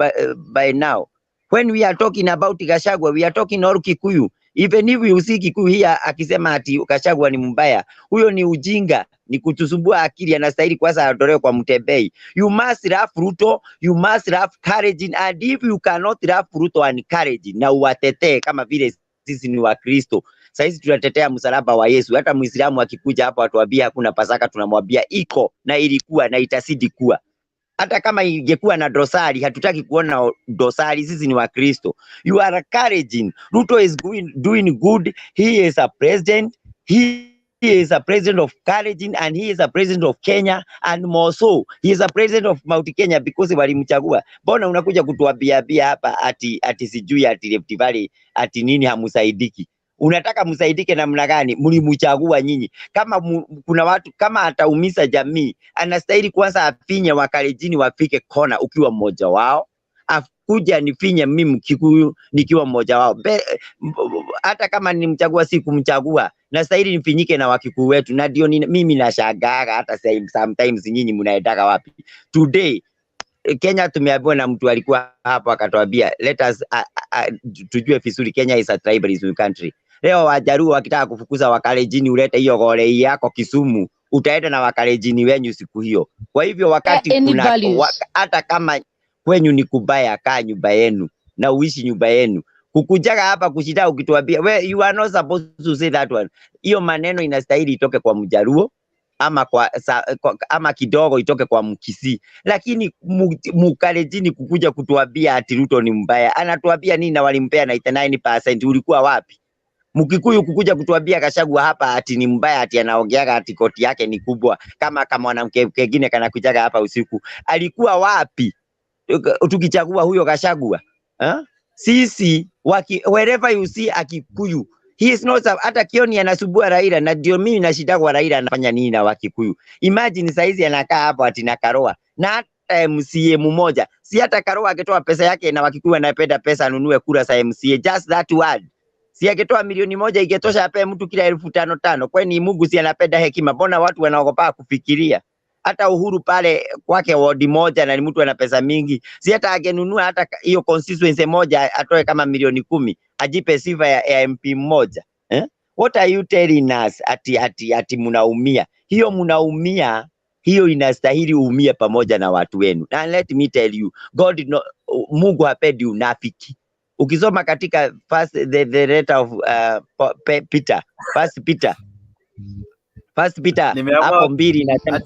by now. When we are talking about Gachagua, we are talking all Kikuyu. Even if you see Kikuyu hii akisema ati Gachagua ni mbaya, huyo ni ujinga, ni kutusumbua akili. Anastahili kwanza aondolewe kwa Mutembei. You must love Ruto, you must love courage, and if you cannot love Ruto and courage, na uwatetee kama vile sisi ni Wakristo. Sasa tunatetea msalaba wa Yesu. Hata Muislamu akikuja hapa atuambia hakuna Pasaka, tunamwambia iko na ilikuwa na itazidi kuwa. Hata kama ingekuwa na dosari, hatutaki kuona dosari, sisi ni Wakristo. You are encouraging. Ruto is doing good. He is a president. He is a president of courage, and he is a president of Kenya, and more so, he is a president of Mount Kenya because walimchagua. Mbona unakuja kutuambia hapa ati sijui ati Rift Valley ati nini hamusaidiki? Unataka msaidike namna gani? Mlimchagua nyinyi. Kama kuna watu kama ataumiza jamii, anastahili kwanza afinye Wakalejini wafike kona ukiwa mmoja wao. Akuja nifinye mimi Kikuyu nikiwa mmoja wao. Hata kama nimchagua si kumchagua, nastahili nifinyike na Wakikuyu wetu. Na ndio mimi nashangaa hata sometimes nyinyi mnaendaka wapi. Today Kenya tumeambiwa na mtu alikuwa hapo akatuambia let us tujue vizuri Kenya is a tribalism country. Leo Wajaruo wakitaka kufukuza Wakalejini, ulete hiyo gole yako Kisumu, utaenda na Wakalejini wenyu siku hiyo. Kwa hivyo wakati kuna hata kama kwenyu ni kubaya, kaa nyumba yenu na uishi nyumba yenu. Kukujaga hapa kushida ukituambia you are not supposed to say that one. Hiyo maneno inastahili itoke kwa Mjaruo ama kidogo itoke kwa Mkisii. Lakini Mkalejini kukuja kutuambia ati Ruto ni mbaya. Anatuambia nini na walimpea 99%? Ulikuwa wapi? Mkikuyu kukuja kutuambia Gachagua hapa ati ni mbaya, ati anaongeaga ati koti yake ni kubwa kama mwanamke mwingine kana kujaga hapa usiku. Alikuwa wapi tukichagua huyo Gachagua? Sisi wherever you see a Kikuyu, he is not hata Kioni anasubua Raila, na ndio mimi nashida kwa Raila anafanya nini na Wakikuyu. Imagine saizi anakaa hapo ati na Karoa na hata MCA mmoja. Si hata Karoa akitoa pesa yake na Wakikuyu anapenda pesa anunue kura za MCA, just that word. Si akitoa milioni moja ingetosha ape mtu kila 5,500. Kwani Mungu si anapenda hekima? Mbona watu wanaogopa kufikiria? Hata Uhuru pale kwake ward moja na ni mtu ana pesa mingi. Si hata angenunua hata hiyo constituency moja atoe kama milioni 10, ajipe sifa ya MP mmoja. What are you telling us? Ati mnaumia. Hiyo mnaumia, hiyo inastahili uumie pamoja na watu wenu. And let me tell you, Mungu hapendi unafiki. Ukisoma katika the letter of Peter, First Peter hapo 2 inasema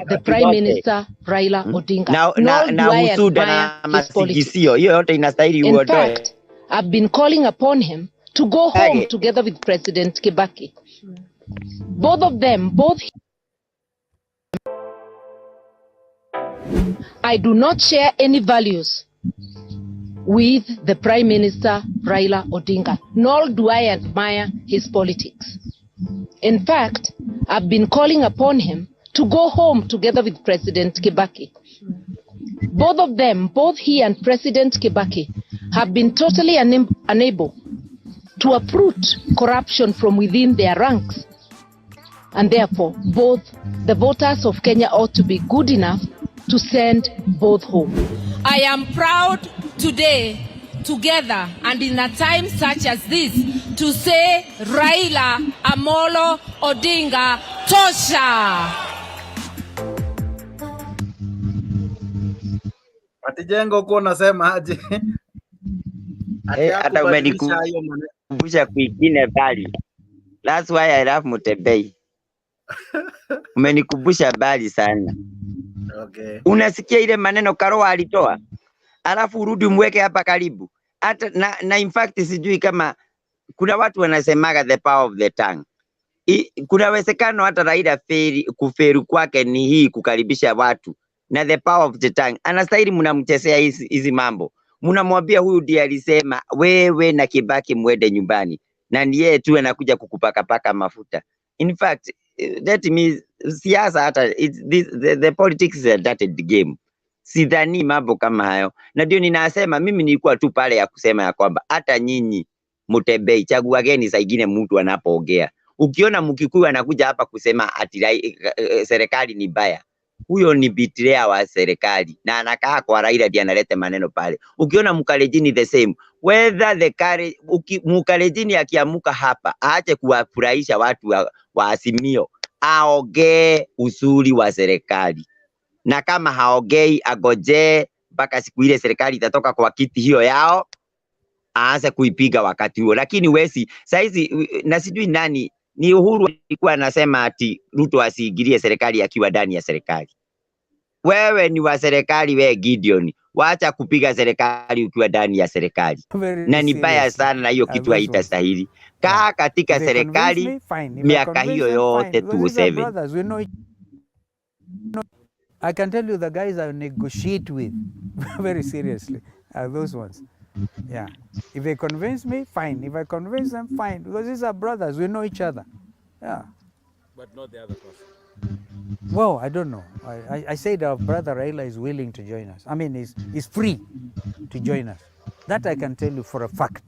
the Prime Minister Raila Odinga na husuda na masikisio, hiyo yote inastahili uondoe. In fact, I've been calling upon him to go home together with President Kibaki. Both of them, I do not share any values with the Prime Minister Raila Odinga, nor do I admire his politics. In fact, I've been calling upon him to go home together with President Kibaki. Both of them, both he and President Kibaki, have been totally unable to uproot corruption from within their ranks. And therefore, both the voters of Kenya ought to be good enough to send both home. I am proud today, together and in a time such as this, to say Raila Amolo Odinga tosha. Atijengo kwa unasema aje? Hata umenikumbusha kwingine bali. That's why I love Mutembei. Umenikumbusha bali sana. Okay. Unasikia ile maneno Karoa alitoa, alafu urudi umweke hapa karibu. Hata na in fact sijui kama kuna watu wanasemaga the power of the tongue. Kuna uwezekano hata Raila kuferu kwake ni hii kukaribisha watu na the power of the tongue. Anastahili mnamchezea hizi mambo. Mnamwambia huyu ndiye alisema wewe na Kibaki mwende nyumbani, na ni yeye tu anakuja kukupaka mafuta. In fact, that means siasa hata the politics is a dirty game. Sidhani mambo kama hayo. Na ndio ninasema mimi nilikuwa tu pale ya kusema ya kwamba hata nyinyi Mutembei chaguageni saa ingine mtu anapoongea. Ukiona Mkikuyu anakuja hapa kusema ati serikali ni baya, huyo ni betrayer wa serikali na anakaa kwa Raila ndiye analeta maneno pale. Ukiona Mkalejini the same, whether the Mkalejini akiamuka hapa aache kuwafurahisha watu wa Azimio, aongee uzuri wa serikali, na kama haongei agojee mpaka siku ile serikali itatoka kwa kiti hiyo yao aanze kuipiga wakati huo. Lakini wesi saizi, na sijui nani ni Uhuru alikuwa anasema ati Ruto asiingilie serikali akiwa ndani ya serikali. Wewe ni wa serikali, we Gideon, wacha kupiga serikali ukiwa ndani ya serikali. Na ni baya sana, na hiyo kitu haitastahili. Kaa katika serikali miaka hiyo yote 27. I can tell you the guys I negotiate with very seriously are those ones. Yeah. If they convince me, fine. If I convince them, fine. Because these are brothers. We know each other. Yeah. But not the other person. Well, I don't know. I said our brother Raila is willing to join us. I mean, he's free to join us. That I can tell you for a fact.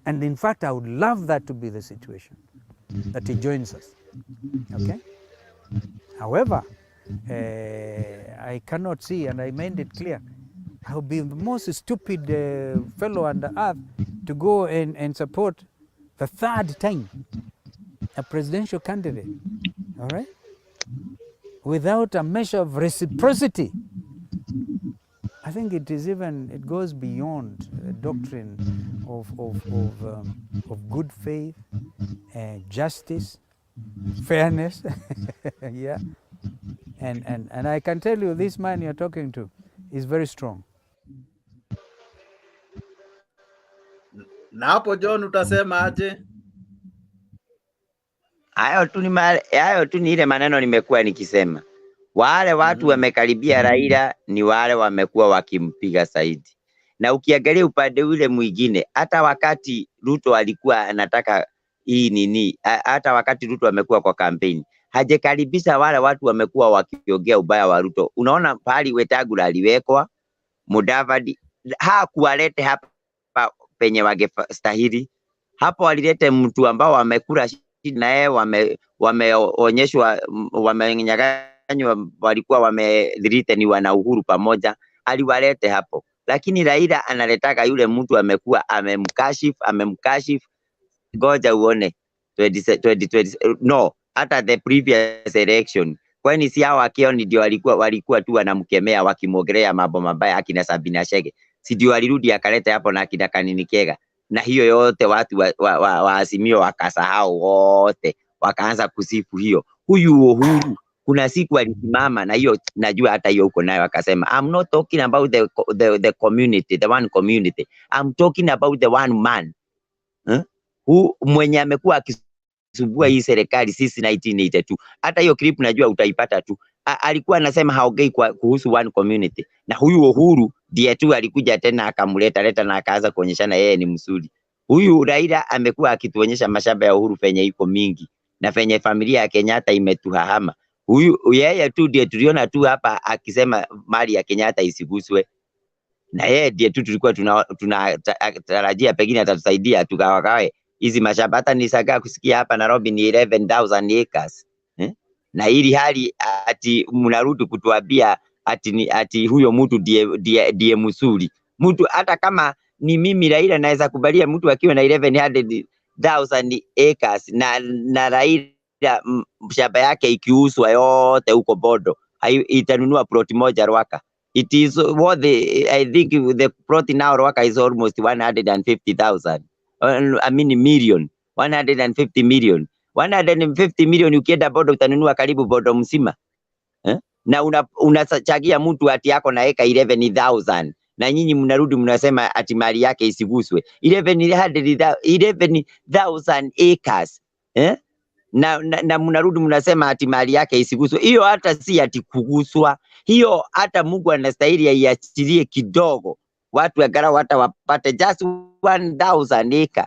And in fact, I would love that to be the situation, that he joins us. Okay? However, I cannot see, and I made it clear, I would be the most stupid fellow on the earth to go and support the third time a presidential candidate, all right? Without a measure of reciprocity. I think it goes beyond the doctrine of good faith, justice, fairness, yeah. And I can tell you, this man you're talking to is very strong. Na hapo John utasema aje? Hayo tu ni ile maneno nimekuwa nikisema. Wale watu wamekaribia Raila ni wale wamekuwa wakimpiga zaidi. Na ukiangalia upande ule mwingine, hata wakati Ruto alikuwa anataka hii nini, hata wakati Ruto amekuwa kwa kampeni, hajakaribisha wale watu wamekuwa wakiongea ubaya wa Ruto. Unaona pali Wetangula aliwekwa, Mudavadi hakuwalete hapa penye wangestahili. Hapo walilete mtu ambao wamekula na yeye wameonyeshwa wamenyang'anywa, walikuwa wamedhirite na Uhuru pamoja, aliwalete hapo. Lakini Raila analetaka yule mtu amekuwa amemkashifu. Ngoja uone 2020 no, hata the previous election, kwani si hao akioni ndio walikuwa tu wanamkemea wakimwogelea mambo mabaya, akina Sabina Chege, si ndio walirudi akaleta hapo na akina Kanini Kega, na hiyo yote watu wa Azimio wakasahau wote, wakaanza kusifu hiyo. Huyu Uhuru kuna siku alisimama, na hiyo najua hata hiyo uko nayo, akasema I'm not talking about the community, the one community, I'm talking about the one man. Mwenye amekuwa akisumbua hii serikali sisi 1982. Hata hiyo clip najua utaipata tu. Alikuwa anasema haongei kuhusu one community. Na huyu Uhuru ndiye tu alikuja tena akamleta na akaanza kuonyeshana yeye ni msuri. Huyu Raila amekuwa akituonyesha mashamba ya Uhuru penye iko mingi na penye familia ya Kenyatta imetuhahama. Huyu yeye tu ndiye tuliona tu hapa akisema mali ya Kenyatta isiguswe. Na yeye ndiye tu tulikuwa tunatarajia pengine atatusaidia tukawagawe hizi mashamba. Hata nisagaa kusikia hapa Nairobi ni 11,000 acres. Na hili hali ati mnarudi kutuambia ati huyo mtu ndiye msuri. Mtu hata kama ni mimi Raila naweza kubalia mtu akiwa na 11,000 acres na Raila shamba yake ikiuzwa yote huko Bodo, itanunua plot moja Rwaka. It is what I think the plot now Rwaka is almost 150,000. I mean million, 150 million. 150 million ukienda Bodo utanunua karibu Bodo mzima. Na unachagia mtu ati yako na eka 11,000. Na nyinyi mnarudi mnasema ati mali yake isiguswe. 11,000 acres. Na mnarudi mnasema ati mali yake isiguswe. Hiyo hata si ati kuguswa. Hiyo hata Mungu anastahili aiachilie kidogo. Watu angalau hata wapate just 1,000 acre.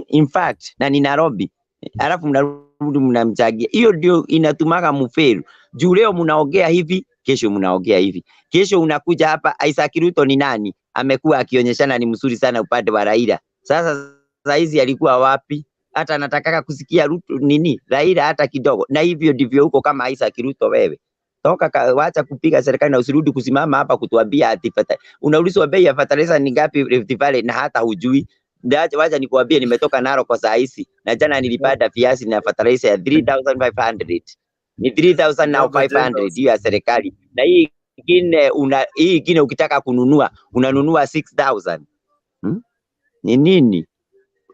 In fact, na ni Nairobi. Alafu mnarudi mnamchagia. Hiyo ndio inatumaga mfelu. Juu leo mnaongea hivi, kesho mnaongea hivi. Kesho unakuja hapa Isaac Ruto ni nani? Amekuwa akionyeshana ni mzuri sana upande wa Raila. Sasa hizi alikuwa wapi? Hata anataka kusikia Ruto nini? Raila hata kidogo. Na hivyo ndivyo huko kama Isaac Ruto wewe. toka wacha kupiga serikali na usirudi kusimama hapa kutuambia ati unaulizwa bei ya fertilizer ni ngapi Rift Valley na hata hujui. Wacha nikuambie nimetoka Narok kwa saa hizi na jana nilipanda viazi na fertilizer ya 3500. Ni 3500 hiyo ya serikali. Na hii ingine ukitaka kununua unanunua 6000. Ni nini?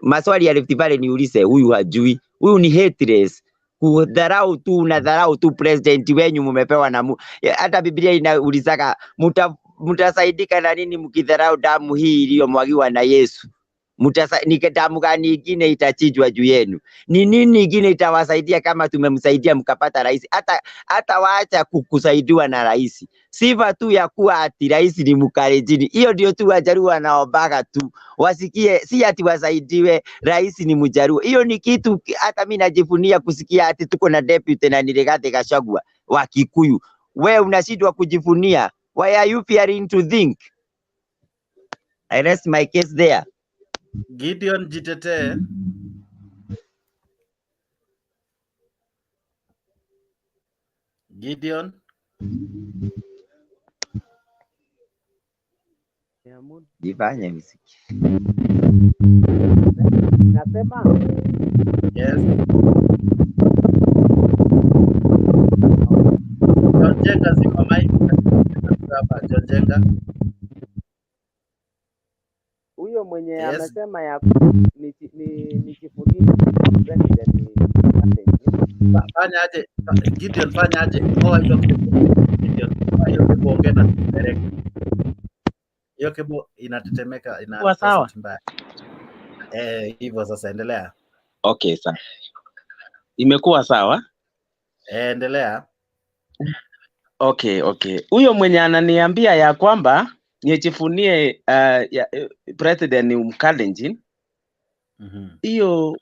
Maswali ya Rift Valley niulize, huyu hajui. Huyu ni haters. Kudharau tu na dharau tu president wenyu mumepewa na hata Biblia inaulizaka mtasaidika na nini mkidharau damu hii iliyomwagiwa na Yesu? Ni damu gani nyingine itachinjwa juu yenu? Ni nini nyingine itawasaidia kama tumemsaidia mkapata rais? Hata waacha kusaidiwa na rais. Sifa tu ya kuwa ati rais ni Mkalenjin. Hiyo ndio tu Wajaluo wanaombaga tu. Wasikie si ati wasaidiwe rais ni Mjaluo. Hiyo ni kitu hata mimi najivunia kusikia ati tuko na deputy na Rigathi Gachagua wa Kikuyu. Wewe unashindwa kujivunia. Why are you fearing to think? I rest my case there. Gideon jitetee. Gideon. Jifanye msiki. Nasema. Yes. Jonjenga zima maiki hapa Jonjenga. Huyo mwenye Yes. amesema ya ni kifundisho president. Fanya aje Gideon, fanya aje hiyo Gideon, hiyo kuongea na direct. Hiyo kebo inatetemeka, ina sawa. Hivyo sasa endelea. Okay, sawa. Imekuwa sawa? Endelea. Okay. Huyo mwenye ananiambia ya kwamba nijifunie president ni Mkalenjin. Hiyo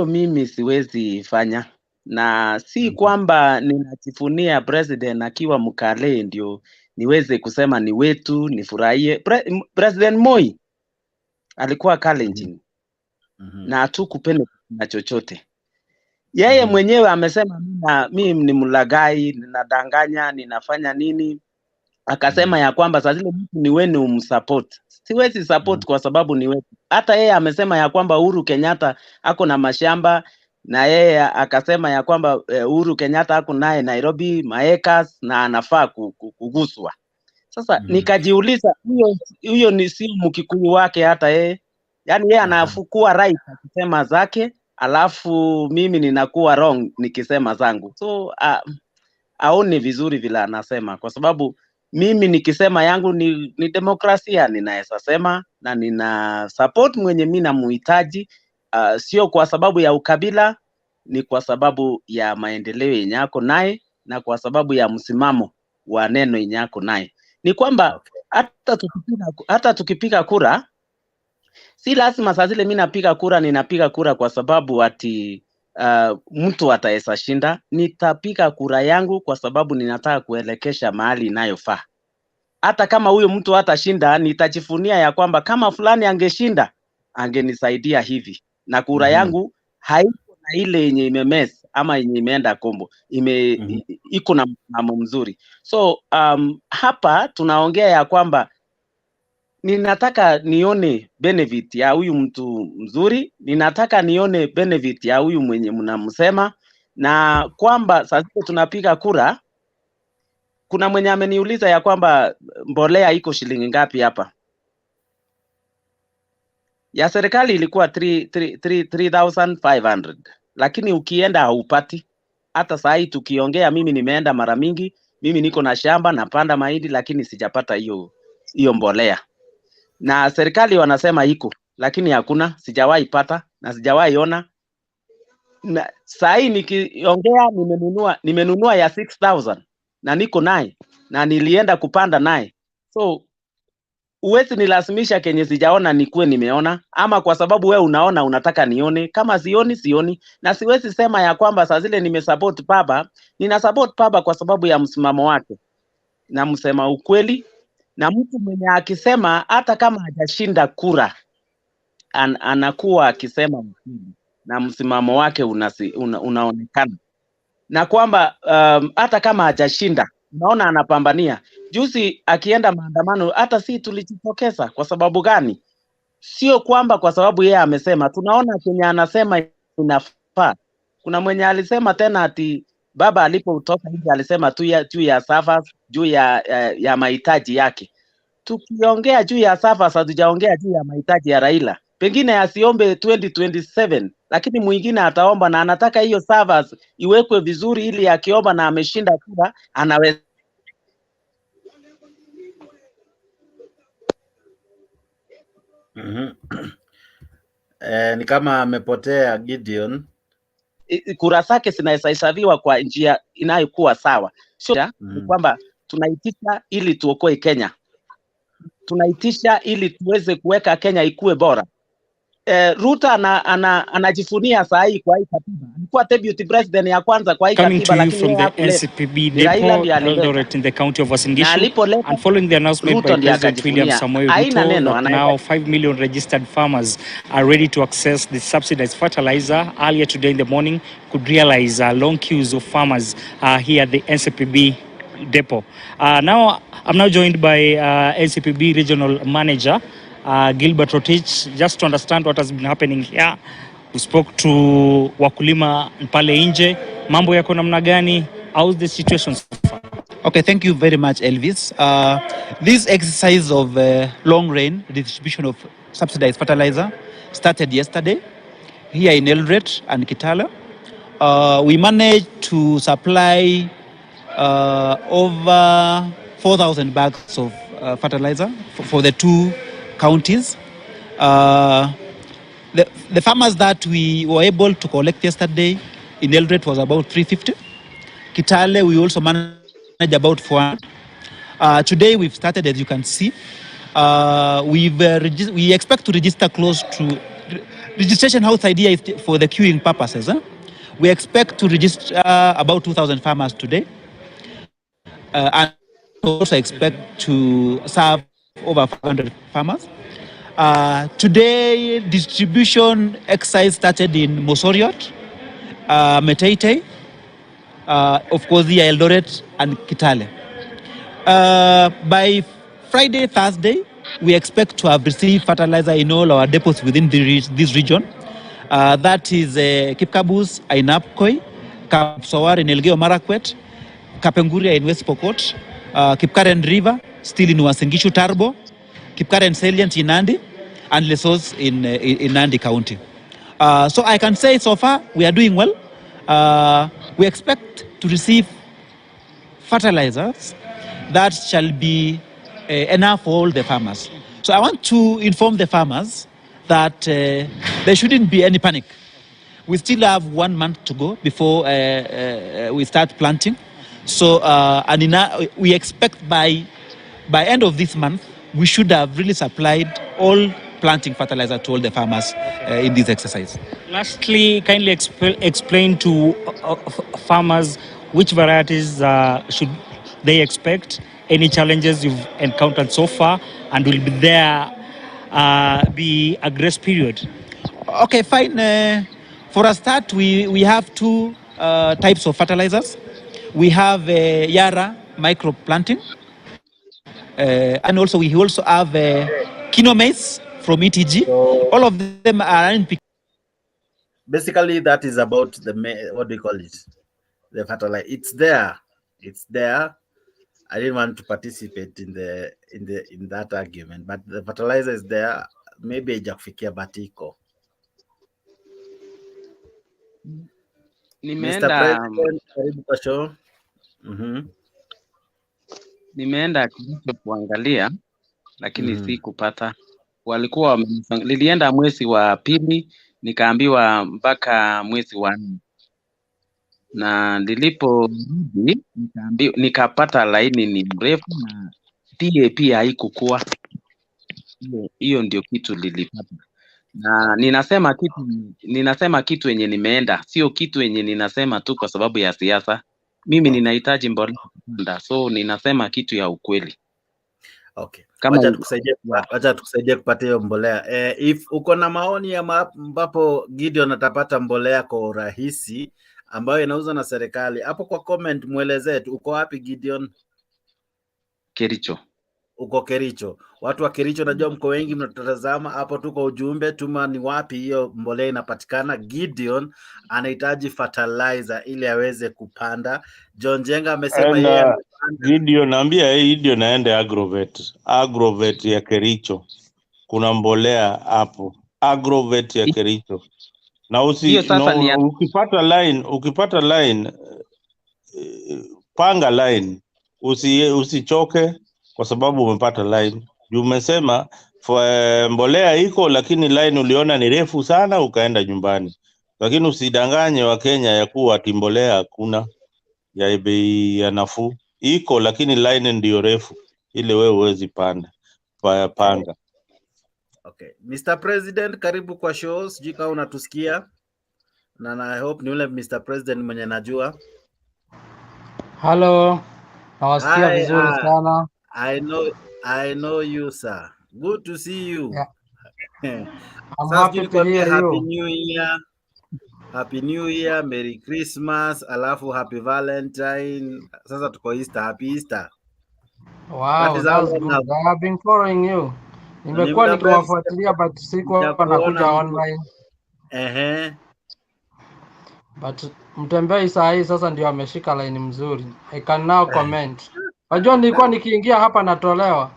mimi siwezi fanya. Na si kwamba ninajifunia president akiwa Mkale ndio niweze kusema ni wetu nifurahie. President Moi alikuwa Kalenjin. Na hatukupenda na chochote. Yeye mwenyewe amesema mimi ni mlagai, ninadanganya, ninafanya nini? Akasema ya kwamba sasa zile mtu ni wewe umsupport. Siwezi support kwa sababu ni wewe. Hata yeye amesema ya kwamba Uhuru Kenyatta ako na mashamba na yeye akasema ya kwamba Uhuru Kenyatta ako naye Nairobi maekas na anafaa kuguswa. Sasa nikajiuliza huyo ni si Mkikuyu wake hata yeye. Yaani yeye anafukua right akisema zake, alafu mimi ninakuwa wrong nikisema zangu. So aone vizuri vile anasema kwa sababu mimi nikisema yangu ni demokrasia, ninaweza sema na nina support mwenye mimi namuhitaji, sio kwa sababu ya ukabila, ni kwa sababu ya maendeleo yenye yako naye na kwa sababu ya msimamo wa neno yenye yako naye. Ni kwamba hata tukipiga kura si lazima saa zile mimi napiga kura ninapiga kura kwa sababu ati mtu ataweza shinda. Nitapiga kura yangu kwa sababu ninataka kuelekesha mahali inayofaa. Hata kama huyo mtu hatashinda, nitajifunia ya kwamba kama fulani angeshinda, angenisaidia hivi. Na kura yangu haiko na ile yenye imemess ama yenye imeenda kombo. Iko na msimamo mzuri. So hapa tunaongea ya kwamba ninataka nione benefit ya huyu mtu mzuri, ninataka nione benefit ya huyu mwenye mnamsema, na kwamba sasa tunapiga kura. Kuna mwenye ameniuliza ya kwamba mbolea iko shilingi ngapi hapa. Ya serikali ilikuwa 3500, lakini ukienda haupati. Hata saa hii tukiongea mimi nimeenda mara mingi, mimi niko na shamba napanda mahindi lakini sijapata hiyo mbolea. Na serikali wanasema iko, lakini hakuna, sijawahi pata na sijawahi ona. Na saa hii nikiongea nimenunua ya 6000 na niko naye na nilienda kupanda naye. So uwezi nilazimisha kenye sijaona nikuwe nimeona, ama kwa sababu wewe unaona unataka nione. Kama sioni na siwezi sema ya kwamba saa zile nimesupport baba. Nina support baba kwa sababu ya msimamo wake. Na msema ukweli. Na mtu mwenye akisema hata kama hajashinda kura anakuwa akisema ukweli na msimamo wake unaonekana. Na kwamba hata kama hajashinda unaona anapambania. Juzi akienda maandamano, hata si tulijitokeza. Kwa sababu gani? Sio kwamba kwa sababu yeye amesema, tunaona Kenya anasema inafaa. Kuna mwenye alisema tena ati baba alipotoka nje alisema juu ya servers, juu ya mahitaji yake. Tukiongea juu ya servers, hatujaongea juu ya mahitaji ya Raila. Pengine asiombe 2027, lakini mwingine ataomba, na anataka hiyo servers iwekwe vizuri ili akiomba na ameshinda kura anaweza. Ni kama amepotea Gideon. Kura zake zinahesabiwa kwa njia inayokuwa sawa. Sio ni kwamba tunaitisha ili tuokoe Kenya. Tunaitisha ili tuweze kuweka Kenya ikue bora. Ruto anajifunia saa hii kwa hii katiba. Alikuwa deputy president ya kwanza kwa hii katiba, lakini from the NCPB depot Eldoret in the county of Uasin Gishu, and following the announcement by President William Samoei Ruto that now 5 million registered farmers are ready to access the subsidized fertilizer. Earlier today in the morning, could realize long queues of farmers here at the NCPB depot. Now I'm now joined by NCPB regional manager Gilbert Rotich, just to understand what has been happening here. We spoke to wakulima pale nje, mambo yako namna gani? How's the situation so far? Okay, thank you very much, Elvis. This exercise of long rain distribution of subsidized fertilizer started yesterday here in Eldoret and Kitale. We managed to supply over 4,000 bags of fertilizer for the two counties. The farmers that we were able to collect yesterday in Eldoret was about 350. Kitale, we also managed about 400. Today we've started, as you can see. We expect to register close to registration house idea is for the queuing purposes. We expect to register about 2,000 farmers today. And also expect to serve over 500 farmers. Today, distribution exercise started in Mosoriot, Meteitei, of course, the Eldoret and Kitale. By Friday, Thursday, we expect to have received fertilizer in all our depots within this region. That is Kipkabus, Ainapkoi, Kapsawar in Elgeyo Marakwet, Kapenguria in West Pokot, Kipkaren River, still in Uasin Gishu Turbo, Kipkaren Salient in Nandi, and Lesos in Nandi County. So I can say so far we are doing well. We expect to receive fertilizers that shall be enough for all the farmers. So I want to inform the farmers that there shouldn't be any panic. We still have 1 month to go before we start planting. So we expect by end of this month, we should have really supplied all planting fertilizer to all the farmers in this exercise. Lastly, kindly explain to farmers which varieties should they expect, any challenges you've encountered so far, and will be there be a grace period. Okay, fine. For a start, we have two types of fertilizers. We have Yara micro planting, and also we also have Kino maize from ETG. All of them are in. Basically, that is about the what do you call it? The fertilizer. It's there. It's there. I didn't want to participate in that argument, but the fertilizer is there. Maybe haijafikia batiko. Mr. President, karibu kwa show. Nimeenda kuangalia lakini si kupata. Walikuwa nilienda mwezi wa pili nikaambiwa mpaka mwezi wa 4. Na niliporudi nikapata laini ni mrefu na DAP haikukua. Hiyo ndio kitu lilipata. Na ninasema kitu yenye nimeenda, sio kitu yenye ninasema tu kwa sababu ya siasa. Mimi ninahitaji mbolea kupanda, so ninasema kitu ya ukweli. Okay. Wacha tukusaidie kupata hiyo mbolea. If uko na maoni ya ambapo Gideon atapata mbolea kwa urahisi ambayo inauzwa na serikali, hapo kwa comment muelezee tu uko wapi Gideon? Kericho. Uko Kericho. Watu wa Kericho najua mko wengi mnatazama hapo, tuko ujumbe tuma ni wapi hiyo mbolea inapatikana. Gideon anahitaji fertilizer ili aweze kupanda. John Jenga amesema yeye amepanda. Gideon naambia Gideon naende Agrovet ya Kericho. Kuna mbolea hapo. Agrovet ya Kericho. Na ukipata line panga line. Usichoke kwa sababu umepata line. Umesema mbolea iko lakini line uliona ni refu sana ukaenda nyumbani. Lakini usidanganye wa Kenya ya kuwa ati mbolea hakuna ya bei ya nafuu. Iko lakini line ndio refu ile wewe huwezi panga. Okay. Mr. President, karibu kwa show. Sijui kama unatusikia. Na I hope ni ule Mr. President mwenye najua. Hello. Nawasikia vizuri sana. I know you, sir. Good to see you. Yeah. I'm happy to hear Happy you. New Year. Happy New Year, Merry Christmas, alafu Happy Valentine. Sasa tuko Easter, Happy Easter. Wow, that's good. I have been following you. Nimekuwa nikiwafuatilia but sikuwa nakuja online. But Mtembei saa hii sasa ndio ameshika line mzuri. I can now comment. Unajua nilikuwa nikiingia hapa natolewa.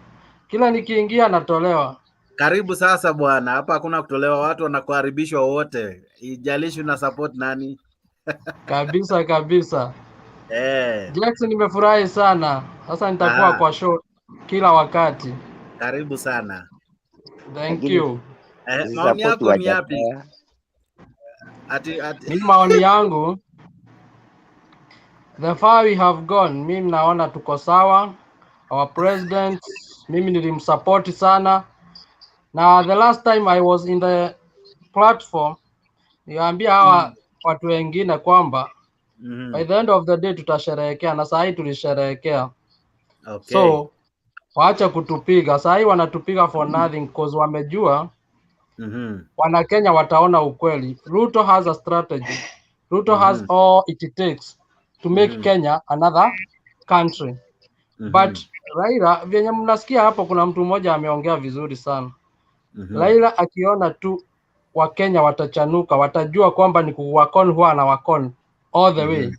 Kila nikiingia natolewa. Karibu sasa bwana, hapa hakuna kutolewa, watu wanakuharibishwa wote. Ijalishi una support nani? Kabisa. Jackson, nimefurahi sana. Sasa nitakuwa kwa show kila wakati. Karibu sana. Thank you. Maoni yako ni yapi? Mimi maoni yangu, the far we have gone, mimi naona tuko sawa. Our president, mimi nilimsupport sana. Na the last time I was in the platform, niwaambia hawa watu wengine kwamba by the end of the day tutasherehekea, na saa hii tulisherehekea. Okay. So waacha kutupiga. Saa hii wanatupiga for nothing because wamejua wana Kenya wataona ukweli. Ruto has a strategy. Ruto has all it takes to make Kenya another country. But Raila, vyenye mnasikia hapo, kuna mtu mmoja ameongea vizuri sana. Raila akiona tu wa Kenya watachanuka, watajua kwamba ni kuwakon huwa na wakon all the way.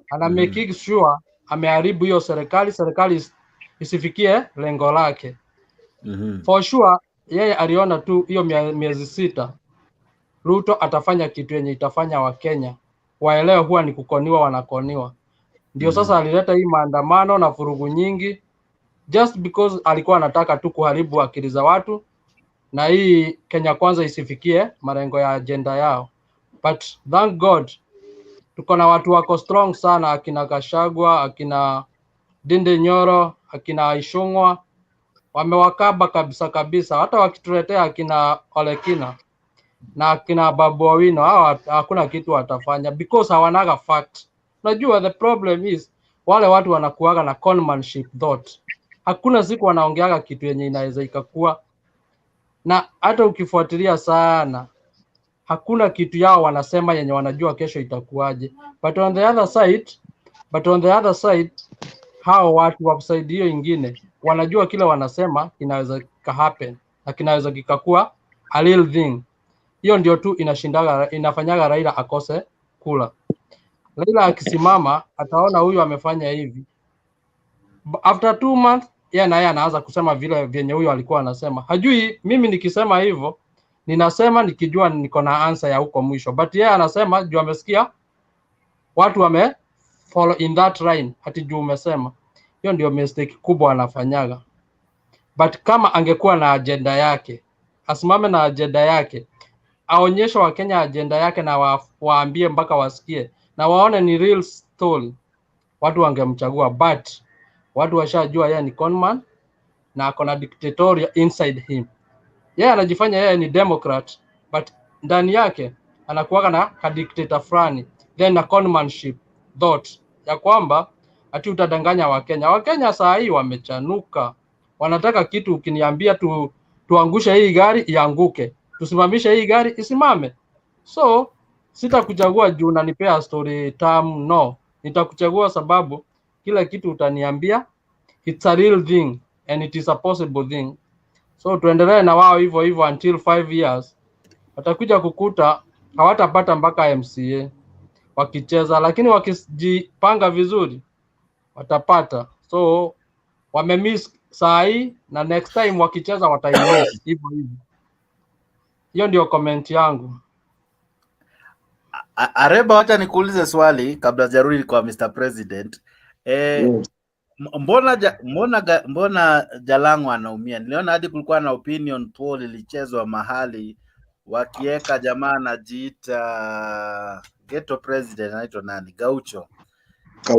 Ana make sure ameharibu hiyo serikali isifikie lengo lake. For sure yeye aliona tu hiyo miezi 6 Ruto atafanya kitu yenye itafanya wa Kenya waelewe huwa ni kukoniwa, wanakoniwa. Ndio sasa alileta hii maandamano na furugu nyingi just because alikuwa anataka tu kuharibu akili za watu na hii Kenya kwanza isifikie malengo ya agenda yao. But thank God tuko na watu wako strong sana, akina Kashagwa, akina Dinde Nyoro, akina Ishungwa, wamewakaba kabisa. Hata wakituletea akina Olekina na akina Babu Owino, hawa hakuna kitu watafanya because hawanaga fact. Unajua the problem is wale watu wanakuaga na conmanship thought. Hakuna siku wanaongeaga kitu yenye inaweza ikakuwa, na hata ukifuatilia sana hakuna kitu yao wanasema yenye wanajua kesho itakuwaje. But on the other side hao watu wa side hiyo ingine wanajua kile wanasema inaweza happen na kinaweza kikakuwa a real thing. Hiyo ndio tu inafanyaga Raila akose kula. Raila akisimama ataona huyu amefanya hivi. After 2 months yeye naye anaanza kusema vile vyenye huyu alikuwa anasema. Hajui mimi nikisema hivyo ninasema nikijua niko na answer ya huko mwisho. But yeye anasema juu amesikia watu wame follow in that line hati juu umesema. Hiyo ndio mistake kubwa anafanyaga. But kama angekuwa na agenda yake, asimame na agenda yake, aonyeshe wa Kenya agenda yake na waambie mpaka wasikie na waone ni real story, watu wangemchagua. But watu washajua yeye ni conman na akona dictatorial inside him. Yeye anajifanya yeye ni democrat but ndani yake anakuwa na dictator fulani, then na conmanship thought ya kwamba ati utadanganya Wakenya. Wakenya saa hii wamechanuka, wanataka kitu ukiniambia tuangushe hii gari ianguke, tusimamishe hii gari isimame. So sitakuchagua juu unanipea story tamu, no. Nitakuchagua sababu kila kitu utaniambia it's a real thing and it is a possible thing. So tuendelee na wao hivyo hivyo until 5 years. Watakuja kukuta hawatapata mpaka MCA wakicheza, lakini wakijipanga vizuri watapata. So wamemiss saa hii na next time wakicheza wataimiss hivyo hivyo. Hiyo ndio comment yangu. Areba, wacha nikuulize swali kabla jarudi kwa Mr. President. Mbona Jalango anaumia? Niliona hadi kulikuwa na opinion poll ilichezwa mahali wakieka jamaa anajiita ghetto president anaitwa nani? Gaucho.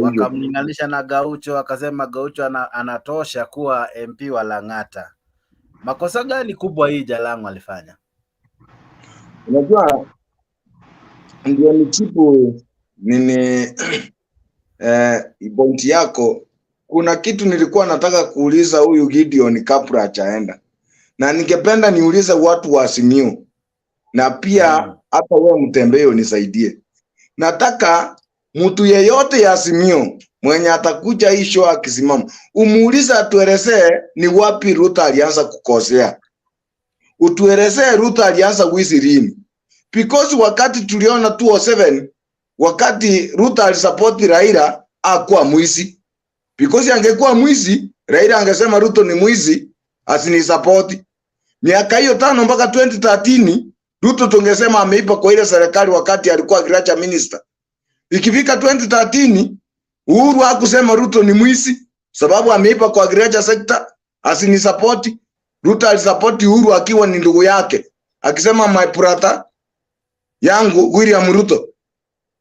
Wakamlinganisha na Gaucho, akasema Gaucho anatosha kuwa MP wa Lang'ata. Makosa gani kubwa hii Jalango alifanya? Unajua ndio nichipu nini pointi yako. Kuna kitu nilikuwa nataka kuuliza huyu Gideon kabla hajaenda, na ningependa niulize watu wa Azimio na pia hata wewe Mutembei unisaidie. Nataka mtu yeyote ya Azimio mwenye atakuja hii show akisimama umuulize, atuelezee ni wapi Ruto alianza kukosea. Utuelezee Ruto alianza wizi lini? Because wakati tuliona 2007 wakati Ruto alisupport Raila hakuwa mwizi. Because angekuwa mwizi, Raila angesema Ruto ni mwizi asini support. Miaka hiyo 5 mpaka 2013 Ruto tungesema ameipa kwa ile serikali wakati alikuwa agriculture minister. Ikifika 2013 Uhuru hakusema Ruto ni mwizi sababu ameipa kwa agriculture sector asini support. Ruto alisupport Uhuru akiwa ni ndugu yake, akisema my brother yangu William Ruto.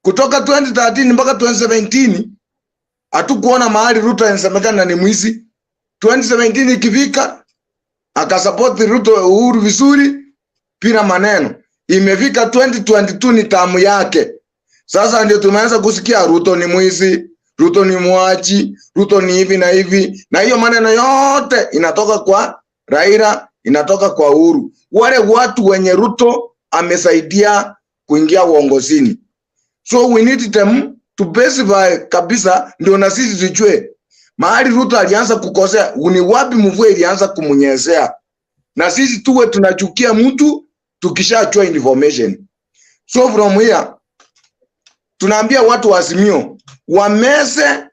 Kutoka 2013 mpaka 2017 hatukuona mahali Ruto anasemekana ni mwizi. 2017 ikifika akasupport Ruto Uhuru vizuri bila maneno. Imefika 2022 ni tamu yake. Sasa ndio tumeanza kusikia Ruto ni mwizi, Ruto ni mwachi, Ruto ni hivi na hivi. Na hiyo maneno yote inatoka kwa Raila, inatoka kwa Uhuru. Wale watu wenye Ruto amesaidia kuingia uongozini. So we need them to specify kabisa ndio na sisi tujue mahali Ruto alianza kukosea, ni wapi mvua ilianza kumunyezea. Na sisi tuwe tunachukia mtu tukishachua information. So from here tunaambia watu wa Azimio wamese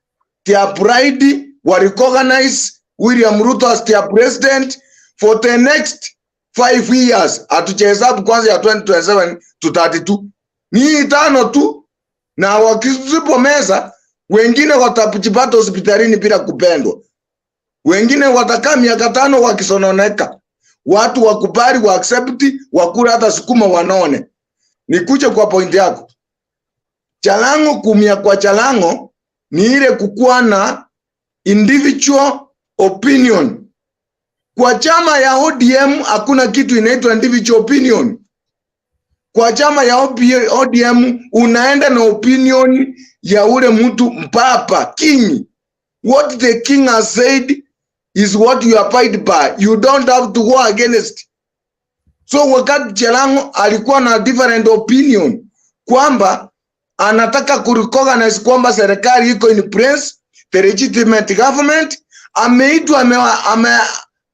their pride, wa recognize William Ruto as their president for the next 5 years. Atuchehesabu kwanza ya 2027 to 32. Ni 5 tu, na wakisipo meza wengine watapata hospitalini bila kupendwa. Wengine watakaa miaka 5 wakisononeka. Watu wakubali, wa accept, wakula hata sukuma wanone. Nikuje kwa point yako. Jalango, kumia kwa Jalango ni ile kukuwa na individual opinion. Kwa chama ya ODM hakuna kitu inaitwa individual opinion. Kwa chama ya ODM unaenda na opinion ya ule mtu mpapa king. What the king has said is what you abide by. You don't have to go against. So wakati Jalango alikuwa na different opinion kwamba anataka kurecognize kwamba serikali iko in place, the legitimate government,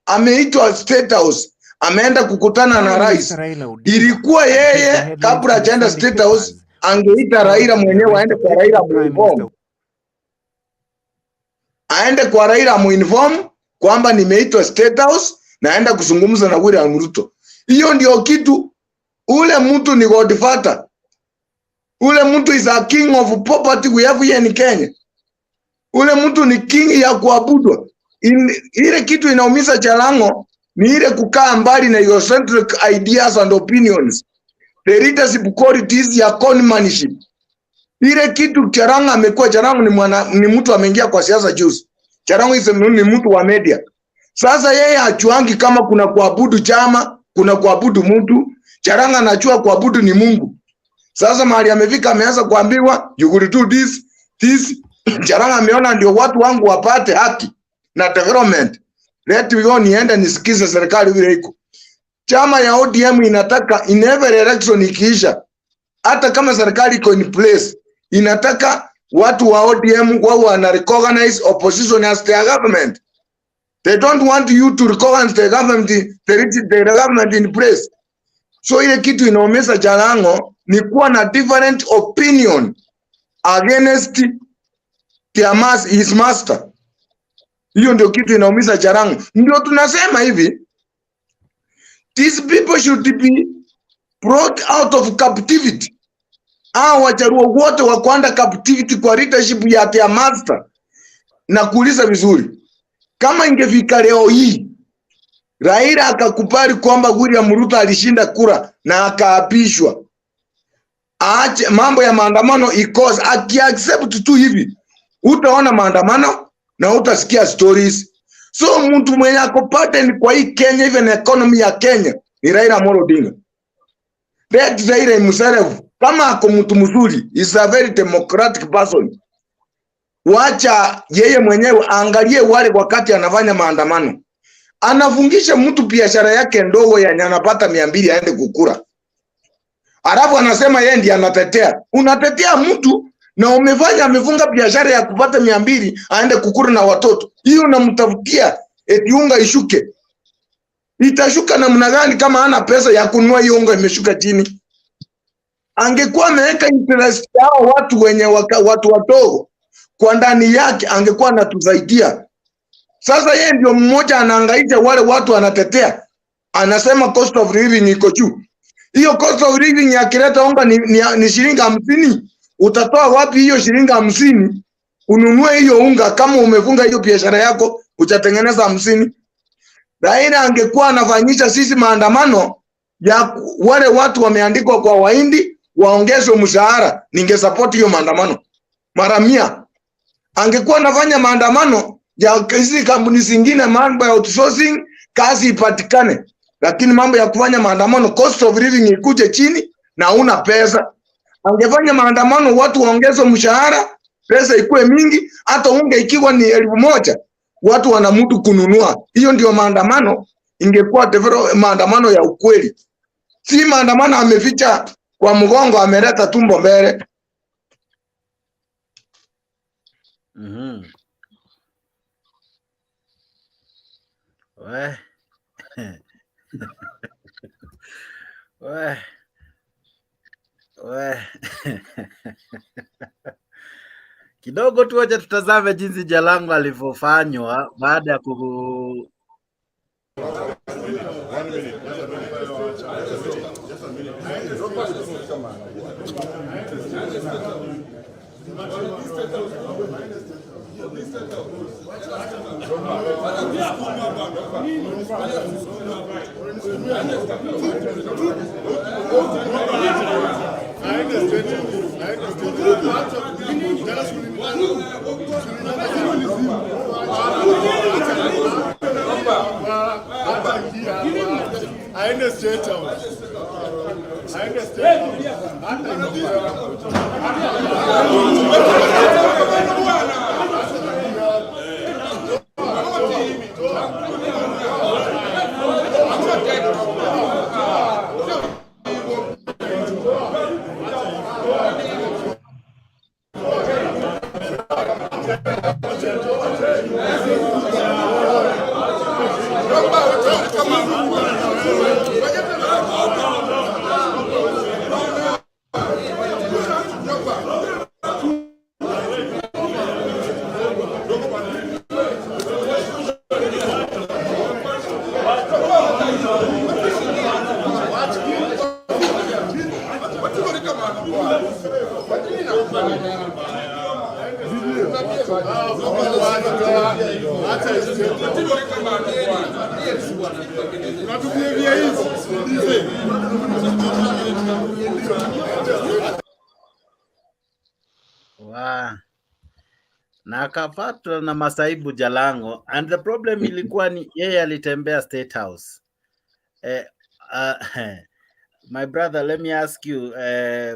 ameitwa State House, ameenda kukutana na rais. Ilikuwa yeye kabla hajaenda State House angeita Raila mwenyewe, aende kwa Raila muinform. Aende kwa Raila muinform kwamba nimeitwa State House naenda kuzungumza na William Ruto. Hiyo ndio kitu. Ule mtu ni godfather. Ule mtu is a king of property we have here in Kenya. Ule mtu ni king ya kuabudwa. Ile kitu inaumiza Jalango ni ile kukaa mbali na egocentric ideas and opinions. The leadership qualities ya conmanship. Ile kitu Jalango amekuwa, Jalango ni mtu ameingia kwa siasa juzi. Jalango ni mtu wa media. Sasa yeye hachuangi kama kuna kuabudu chama, kuna kuabudu mtu. Jalango anajua kuabudu ni Mungu. Sasa mahali amefika ameanza kuambiwa you will do this. Jalango ameona ndio watu wangu wapate haki na development. Let me go niende nisikize serikali vile iko. Chama ya ODM inataka in every election ikiisha, hata kama serikali iko in place, inataka watu wa ODM wao wana recognize opposition as their government. They don't want you to recognize the government in place. So ile kitu inaomeza Jalango ni kuwa na different opinion against his master. Hiyo ndio kitu inaumiza Jalango. Ndio tunasema hivi, these people should be brought out of captivity. Wajaruo wote wakwanda captivity kwa leadership ya their master. Na kuuliza vizuri, kama ingefika leo hii Raila akakubali kwamba William Ruto alishinda kura na akaapishwa, aache mambo ya maandamano ikosa, akiaccept tu hivi, utaona maandamano na utasikia stories. So mtu mwenye ako pattern kwa hii Kenya, even economy ya Kenya, ni Raila Amolo Odinga. Raila himself, kama ako mtu mzuri, is a very democratic person. Wacha yeye mwenyewe angalie wale wakati anafanya maandamano. Anafungisha mtu biashara yake ndogo ya anapata 200 aende kukura. Alafu anasema yeye ndiye anatetea. Unatetea mtu na amefunga biashara ya kupata 200 aende kukura na watoto. Hiyo unamtafutia eti unga ishuke. Itashuka namna gani kama hana pesa ya kununua hiyo unga imeshuka chini? Angekuwa ameweka interest yao watu wenye watu wadogo kwa ndani yake, angekuwa anatusaidia. Sasa yeye ndio mmoja anahangaisha wale watu anatetea. Anasema cost of living iko juu. Hiyo cost of living ya kileta unga ni shilingi 50. Utatoa wapi hiyo shilingi 50 ununue hiyo unga kama umefunga hiyo biashara yako utatengeneza 50? Raila angekuwa anafanyisha sisi maandamano ya wale watu wameandikwa kwa Wahindi waongezwe mshahara, ningesupport hiyo maandamano mara 100. Angekuwa anafanya maandamano ya hizi kampuni zingine, mambo ya outsourcing, kazi ipatikane. Lakini mambo ya kufanya maandamano, cost of living ikuje chini na una pesa. Angefanya maandamano watu waongezwe mshahara, pesa ikuwe mingi, hata unga ikiwa ni 1000, watu wanamudu kununua. Hiyo ndio maandamano, ingekuwa maandamano ya ukweli. Si maandamano ameficha kwa mgongo, ameleta tumbo mbele. Kidogo tu wacha tutazame jinsi Jalango alivyofanywa baada ya na akapatwa na masaibu Jalango, and the problem ilikuwa ni yeye alitembea State House. My brother, let me ask you,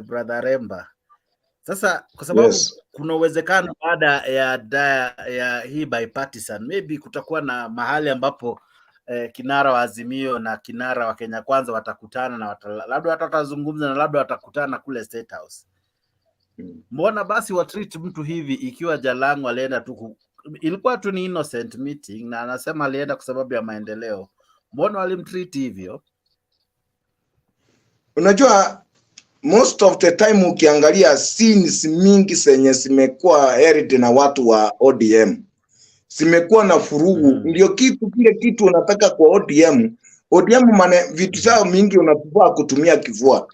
brother Remba, sasa kwa sababu kuna uwezekano baada ya hii bipartisan maybe kutakuwa na mahali ambapo kinara wa Azimio na kinara wa Kenya Kwanza watakutana na labda watazungumza na labda watakutana kule State House. Mbona basi watreat mtu hivi ikiwa Jalango alienda tu ilikuwa tu ni innocent meeting, na anasema alienda kwa sababu ya maendeleo. Mbona walimtreat hivyo? Unajua, most of the time ukiangalia scenes mingi zenye zimekuwa heritage na watu wa ODM, zimekuwa na furugu. Ndio kile kitu unataka kwa ODM. ODM vitu zao mingi unataka kutumia kivua.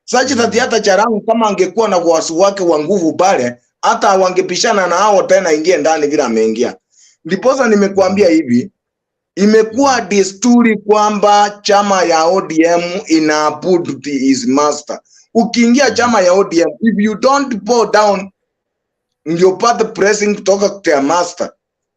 Sachi tati hata Charangu kama angekuwa na wasi wake wa nguvu pale, hata wangepishana na hao tena ingie ndani vile ameingia. Ndiposa nimekuambia hivi, imekuwa desturi kwamba chama ya ODM ina put his master. Ukiingia chama ya ODM, if you don't bow down ndio pate pressing kutoka kwa master,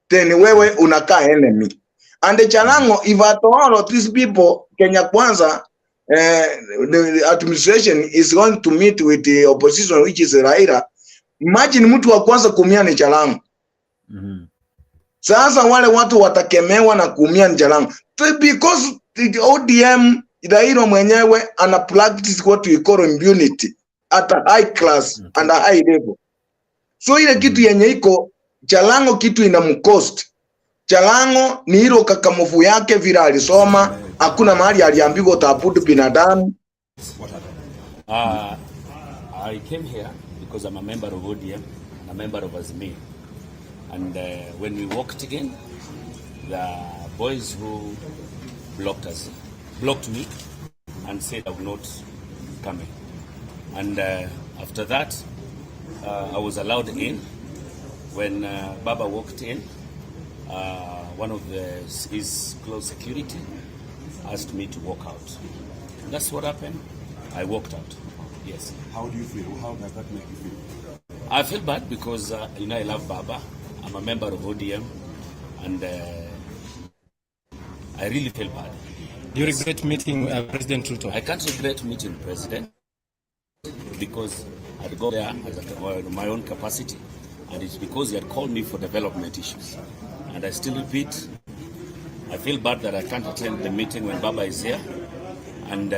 then wewe unakaa enemy. And the Charango, if at all of these people, Kenya Kwanza, the administration is going to meet with the opposition, which is Raila, imagine mtu wa kwanza kumia ni Charango. Sasa wale watu watakemewa na kumia ni Charango. Because the ODM, Raila mwenyewe ana practice what we call impunity at a high class and a high level. So ile kitu yenye iko Charango kitu ina mcost. Charango ni hilo kakamufu yake vile alisoma, hakuna mahali aliambiwa utaputu binadamu. I came here because I'm a member of ODM and a member of Azimio. And when we walked again, the boys who blocked me and said I would not come in. And after that, I was allowed in. When Baba walked in, one of his close security asked me to walk out. And that's what happened. I walked out. Yes. How do you feel? How does that make you feel? I feel bad because I love Baba. I'm a member of ODM, and I really feel bad. Do you regret meeting President Ruto? I can't regret meeting President because I'd go there as my own capacity, and it's because he had called me for development issues. And I still repeat, I feel bad that I can't attend the meeting when Baba is here. And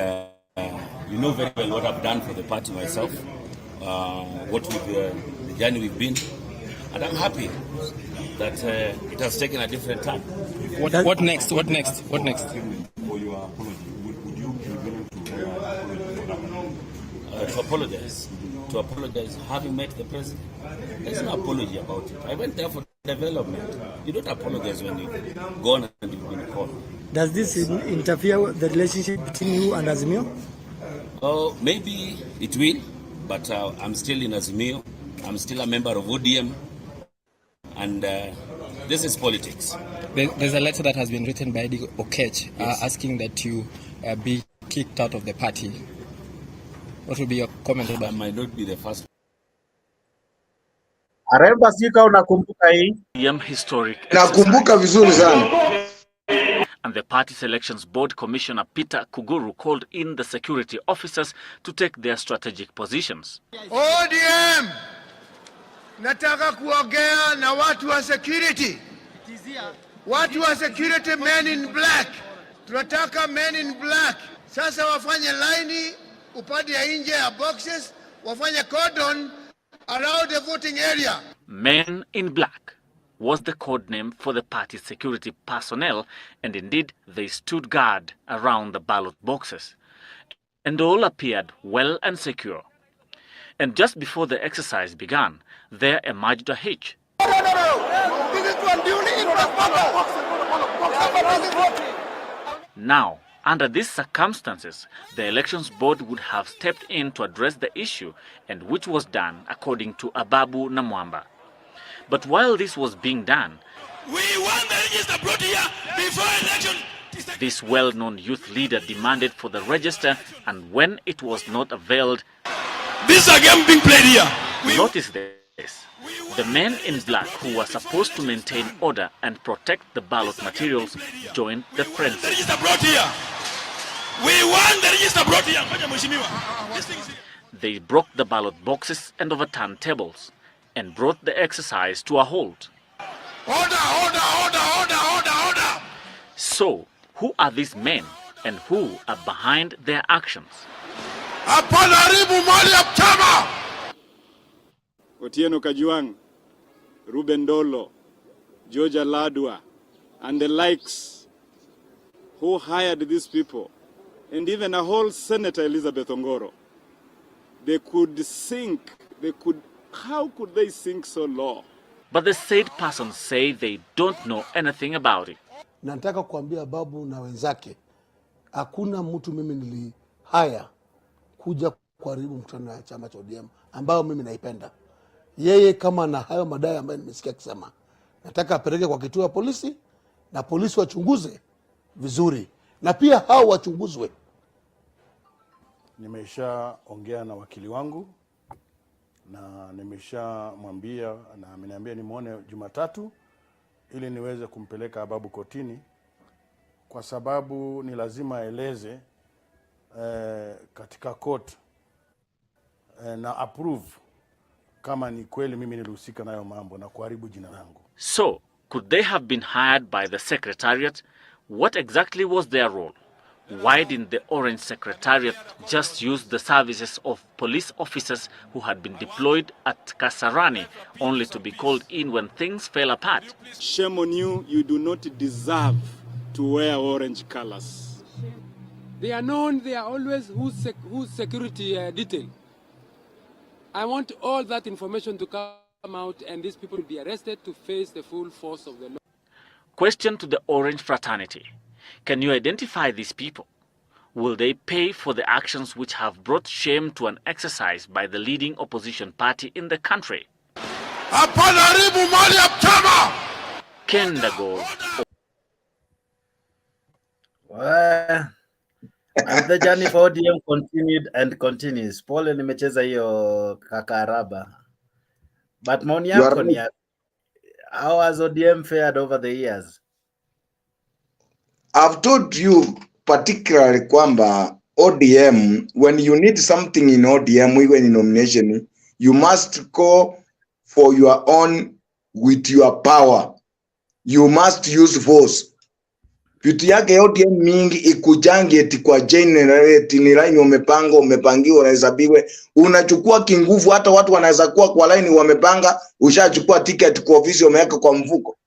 you know very well what I've done for the party myself, the journey we've been. And I'm happy that it has taken a different turn. What next? What next? What next? For your apology, would you be willing to apologize? To apologize, having met the president? There's no apology about it. I went there for development. You don't apologize when you've gone and you've been called. Does this interfere with the relationship between you and Azimio? Oh, maybe it will, but I'm still in Azimio. I'm still a member of ODM, and this is politics. There's a letter that has been written by Eddie Okech asking that you be kicked out of the party. What will be your comment on that? I might not be the first. Aremba, sika unakumbuka hii? Historic. Nakumbuka vizuri sana. And the party's elections board commissioner Peter Kuguru called in the security officers to take their strategic positions. ODM, nataka kuongea na watu wa security. Watu wa security, men in black. Tunataka men in black. Sasa wafanye line upande ya nje ya boxes, wafanye cordon around the voting area. Men in Black was the code name for the party's security personnel, and indeed they stood guard around the ballot boxes. And all appeared well and secure. And just before the exercise began, there emerged a hitch. Now, under these circumstances, the elections board would have stepped in to address the issue, and which was done according to Ababu Namwamba. But while this was being done, we want the register brought here before election. This well-known youth leader demanded for the register, and when it was not availed, this is a game being played here. Notice this. The men in black who were supposed to maintain order and protect the ballot materials joined the frenzy. The register brought here. We want the register brought here. They broke the ballot boxes and overturned tables and brought the exercise to a halt. Order. So, who are these men and who are behind their actions? Otieno Kajwang, Ruben Dolo, Georgia Ladwa, and the likes who hired these people, and even a whole Senator Elizabeth Ongoro, they could sink, how could they sink so low? But the said persons say they don't know anything about it. Nataka kuambia babu na wenzake, hakuna mtu mimi nilihaya kuja kuharibu mkutano wa chama cha ODM ambao mimi naipenda. Yeye kama na hayo madai ambayo nimesikia kusema, nataka apeleke kwa kituo cha polisi na polisi wachunguze vizuri na pia hao wachunguzwe. Nimeshaongea na wakili wangu na nimeshamwambia na ameniambia nimuone Jumatatu ili niweze kumpeleka Ababu kotini, kwa sababu ni lazima aeleze katika court na approve kama ni kweli mimi nilihusika nayo mambo na kuharibu jina langu. So, could they have been hired by the Secretariat? What exactly was their role? Why didn't the Orange Secretariat just use the services of police officers who had been deployed at Kasarani, only to be called in when things fell apart? Shame on you, you do not deserve to wear orange colors. They are known, they are always whose security detail. I want all that information to come out and these people will be arrested to face the full force of the law. Question to the Orange Fraternity. Can you identify these people? Will they pay for the actions which have brought shame to an exercise by the leading opposition party in the country? Kenda Gold. Well, and the journey for ODM continued and continues. Pole nimecheza hiyo kakaraba. But maoni yako ni how has ODM fared over the years? I've told you particularly kwamba ODM, when you need something in ODM, even in nomination, you must go for your own with your power. You must use force. Vitu yake ODM mingi ikujangi eti kwa generate ni line umepangiwa unahesabiwe. Unachukua kinguvu, hata watu wanaweza kuwa kwa line wamepanga, ushachukua ticket kwa ofisi umeweka kwa mfuko.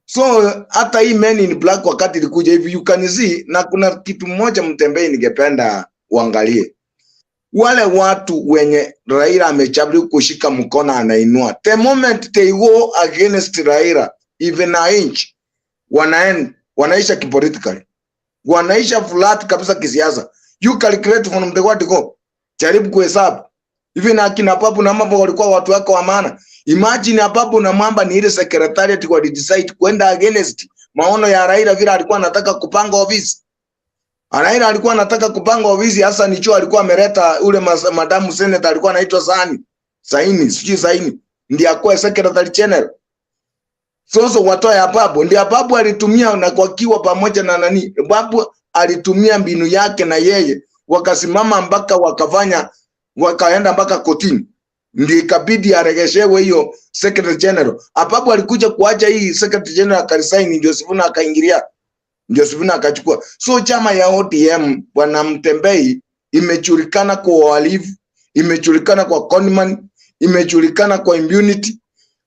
So hata hii Men in Black wakati ilikuja hivi, you can see, na kuna kitu mmoja Mutembei ningependa uangalie. Wale watu wenye Raila amechagua kushika mkono anainua, the moment they go against Raila even an inch, wanaisha kipolitically, wanaisha flat kabisa kisiasa. You calculate from the word go, jaribu kuhesabu hivi, na akina Babu na Mambo walikuwa watu wako wa maana. Imagine Babu na Mamba ni ile secretariat kwa decide kwenda against maono ya Raila vile alikuwa anataka kupanga ofisi. Raila alikuwa anataka kupanga ofisi, hasa nicho alikuwa ameleta ule madamu senator alikuwa anaitwa Saini, ndiye akwa secretary general. So watoa ya Babu, ndiye Babu alitumia na kwa kiwa pamoja na nani. Babu alitumia mbinu yake na yeye wakasimama mpaka wakaenda mpaka kotini. Ndiyo ikabidi aregeshewe hiyo secretary general. Babu alikuja kuacha hii secretary general akarisaini, ndio Sifuna akaingilia. Ndio Sifuna akachukua. So chama ya ODM bwana Mutembei imejulikana kwa uhalifu, imejulikana kwa conman, imejulikana kwa impunity.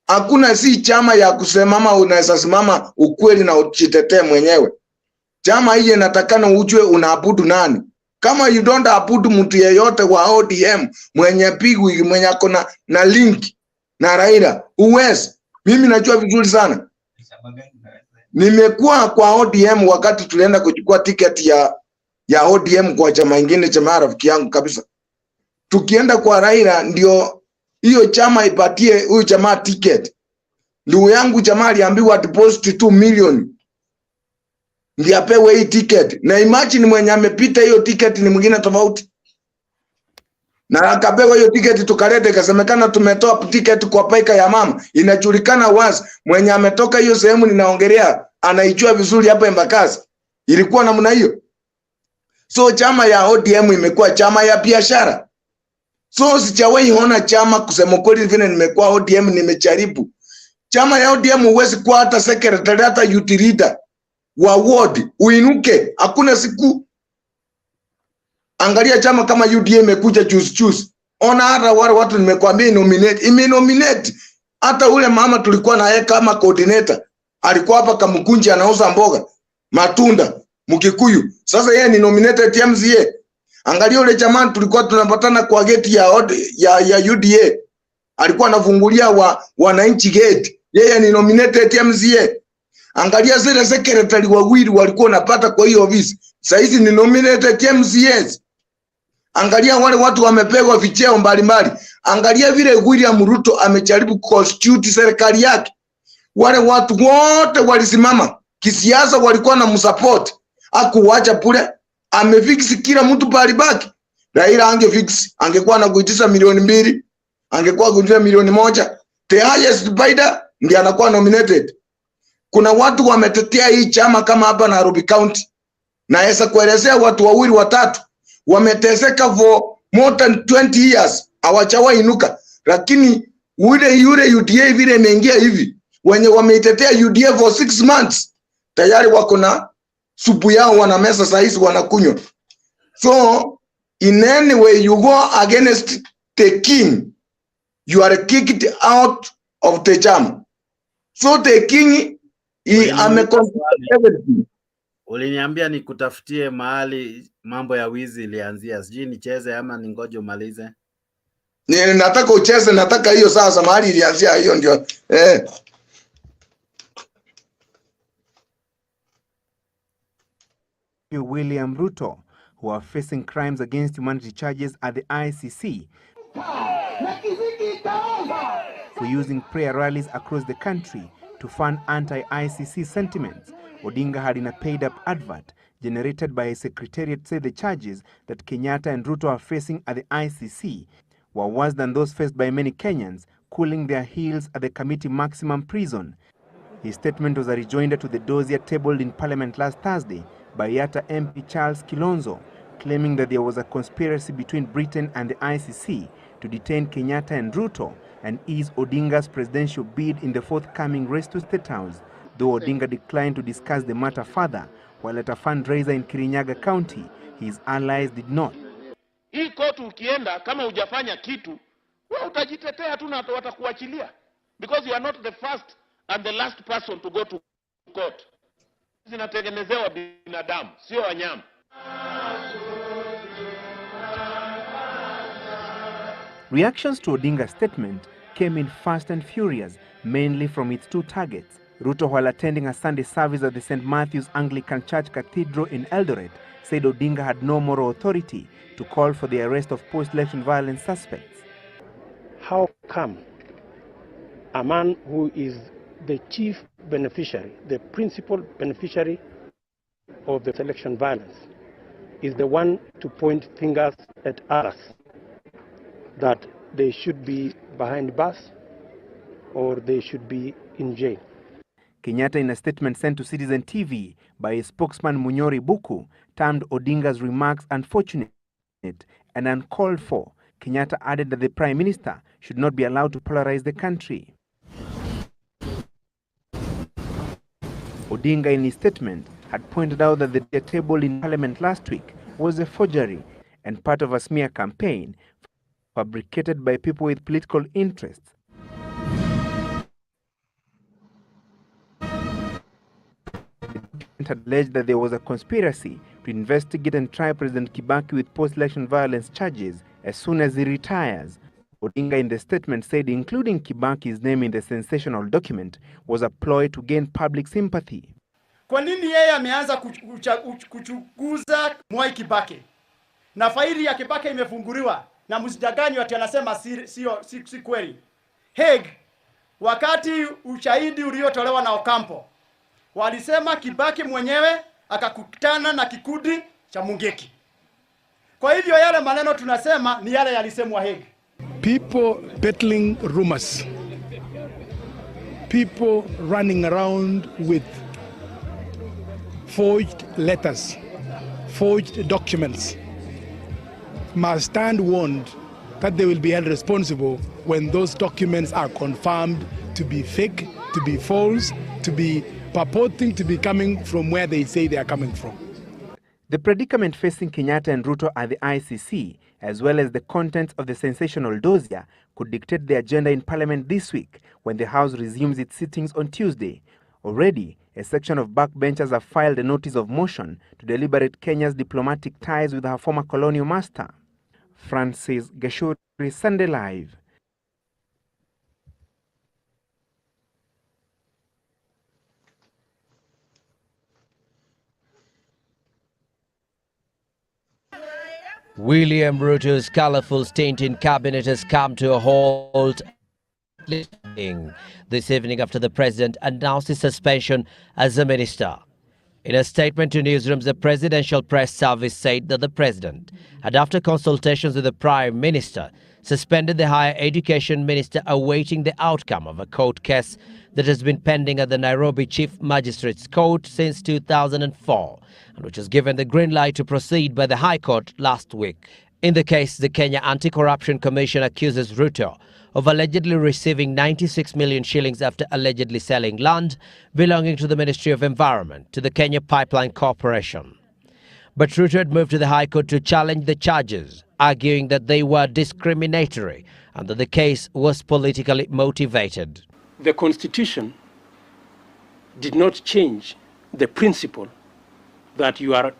Hakuna si chama ya kusemama unaweza simama ukweli na ujitetee mwenyewe. Chama hii inatakana ujue unaabudu nani. Kama you don't abudu mtu yeyote wa ODM mwenye pigu mwenye akona na link na Raila, uwezi. Mimi najua vizuri sana. Nimekuwa kwa ODM wakati tulienda kuchukua ticket ya ODM kwa chama ingine, chama rafiki yangu kabisa. Tukienda kwa Raila ndio hiyo chama ipatie huyu chama ticket. Ndugu yangu chama aliambiwa deposit 2 million. Ndiye apewe hii ticket. Na imagine mwenye amepita hiyo ticket ni mwingine tofauti. Na akapewa hiyo ticket tukalete, kasemekana tumetoa ticket kwa paika ya mama. Inajulikana wazi mwenye ametoka hiyo sehemu ninaongelea anaijua vizuri hapa Embakasi. Ilikuwa namna hiyo. So chama ya ODM imekuwa chama ya biashara. So sijawahi ona chama kusema kweli vile nimekuwa ODM nimejaribu. Chama ya ODM huwezi kuwa hata secretary hata youth leader wa ward uinuke, hakuna siku. Angalia chama kama UDA imekuja choose. Ona hata wale watu nimekwambia nominate, imenominate Hata ule mama tulikuwa na yeye kama coordinator alikuwa hapa Kamkunji anauza mboga, matunda, Mkikuyu. Sasa yeye ni nominated MCA. Angalia ule jamani tulikuwa tunapatana kwa gate ya UDA. Alikuwa anafungulia wananchi gate. Yeye ni nominated MCA. Angalia zile secretary wawili walikuwa wanapata kwa hiyo ofisi. Sasa hizi ni nominated MCAs. Angalia wale watu wamepewa vicheo mbalimbali. Angalia vile William Ruto amejaribu constitute serikali yake. Wale watu wote walisimama kisiasa, walikuwa na msupport. Hakuacha pule, amefix kila mtu pale baki. Raila angefix, angekuwa na kuitisha milioni 2, angekuwa kuitisha milioni 1. The highest bidder ndiye anakuwa nominated. Kuna watu wametetea hii chama kama hapa Nairobi County. Naweza kuelezea watu wawili watatu wameteseka for more than 20 years, hawachawahi inuka. Lakini yule UDA vile imeingia hivi, wenye wameitetea UDA for 6 months tayari wako na supu yao wanamesa saizi wanakunywa. So in any way you go against the king, you are kicked out of the chama. So the king everything. Uliniambia nikutafutie mahali mambo ya wizi ilianzia. Sijui nicheze ama ningoje umalize? Nataka ucheze, nataka hiyo sasa mahali ilianzia hiyo ndio. William Ruto, who are facing crimes against humanity charges at the ICC for using prayer rallies across the country to fund anti-ICC sentiments. Odinga had in a paid-up advert generated by a secretariat said the charges that Kenyatta and Ruto are facing at the ICC were worse than those faced by many Kenyans, cooling their heels at the committee maximum prison. His statement was a rejoinder to the dossier tabled in Parliament last Thursday by Yatta MP Charles Kilonzo, claiming that there was a conspiracy between Britain and the ICC to detain Kenyatta and Ruto and ease Odinga's presidential bid in the forthcoming race to State House, though Odinga declined to discuss the matter further, while at a fundraiser in Kirinyaga County, his allies did not. Hii kotu ukienda kama hujafanya kitu, wewe utajitetea tu na watakuachilia, because you are not the first and the last person to go to court. Zinatengenezewa binadamu, sio wanyama. Reactions to Odinga's statement came in fast and furious, mainly from its two targets. Ruto, while attending a Sunday service at the St. Matthew's Anglican Church Cathedral in Eldoret, said Odinga had no moral authority to call for the arrest of post-election violence suspects. How come a man who is the chief beneficiary, the principal beneficiary of the election violence, is the one to point fingers at others that they should be behind bars or they should be in jail? Kenyatta, in a statement sent to Citizen TV by his spokesman Munyori Buku, termed Odinga's remarks unfortunate and uncalled for. Kenyatta added that the Prime Minister should not be allowed to polarize the country. Odinga, in his statement, had pointed out that the table in Parliament last week was a forgery and part of a smear campaign fabricated by people with political interests. It had alleged that there was a conspiracy to investigate and try President Kibaki with post-election violence charges as soon as he retires. Odinga, in the statement, said including Kibaki's name in the sensational document was a ploy to gain public sympathy. Kwa nini yeye ameanza kuchunguza Mwai Kibaki? Na faili ya Kibaki imefunguliwa na msijagani watu anasema si kweli. Hague, wakati ushahidi uliotolewa na Ocampo, walisema Kibaki mwenyewe akakutana na kikundi cha Mungeki. Kwa hivyo yale maneno tunasema ni yale yalisemwa Hague. People peddling rumors, people running around with forged letters, forged documents, must stand warned that they will be held responsible when those documents are confirmed to be fake, to be false, to be purporting to be coming from where they say they are coming from. The predicament facing Kenyatta and Ruto at the ICC, as well as the contents of the sensational dossier, could dictate the agenda in Parliament this week when the House resumes its sittings on Tuesday. Already, a section of backbenchers have filed a notice of motion to deliberate Kenya's diplomatic ties with her former colonial master. Francis Geshuri, Sunday Live. William Ruto's colourful stint in cabinet has come to a halt this evening after the president announced his suspension as a minister. In a statement to newsrooms, the Presidential Press Service said that the president had, after consultations with the Prime Minister, suspended the Higher Education Minister awaiting the outcome of a court case that has been pending at the Nairobi Chief Magistrates Court since 2004 and which was given the green light to proceed by the High Court last week. In the case, the Kenya Anti-Corruption Commission accuses Ruto of allegedly receiving 96 million shillings after allegedly selling land belonging to the Ministry of Environment to the Kenya Pipeline Corporation. But Ruto had moved to the High Court to challenge the charges, arguing that they were discriminatory and that the case was politically motivated. The Constitution did not change the principle that you are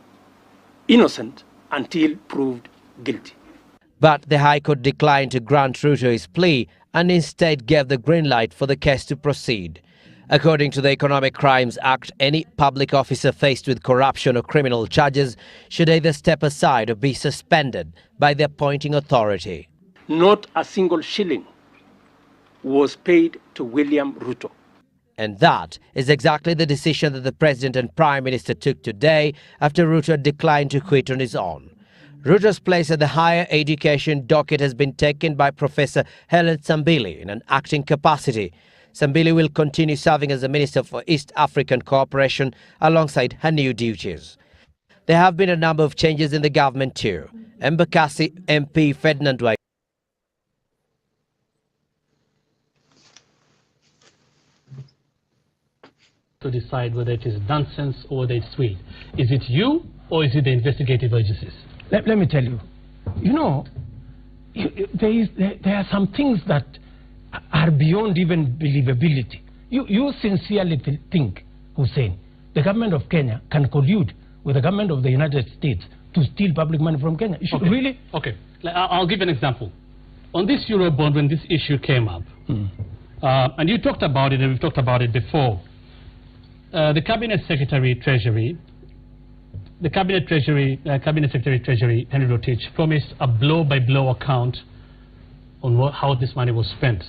innocent until proved guilty. But the High Court declined to grant Ruto his plea and instead gave the green light for the case to proceed. According to the Economic Crimes Act, any public officer faced with corruption or criminal charges should either step aside or be suspended by the appointing authority. Not a single shilling was paid to William Ruto. And that is exactly the decision that the President and Prime Minister took today after Ruto declined to quit on his own. Ruto's place at the higher education docket has been taken by Professor Helen Sambili in an acting capacity. Sambili will continue serving as the Minister for East African Cooperation alongside her new duties. There have been a number of changes in the government too. Embakasi MP Ferdinand Wai to decide whether it is nonsense or whether it's sweet. Is it you or is it the investigative agencies? Let me tell you, there are some things that are beyond even believability. You sincerely think, Hussein, the government of Kenya can collude with the government of the United States to steal public money from Kenya? You should really? Okay, I'll give an example. On this Eurobond, when this issue came up, and you talked about it and we've talked about it before, the Cabinet Secretary Treasury, Cabinet Secretary Treasury, Henry Rotich, promised a blow-by-blow account on how this money was spent.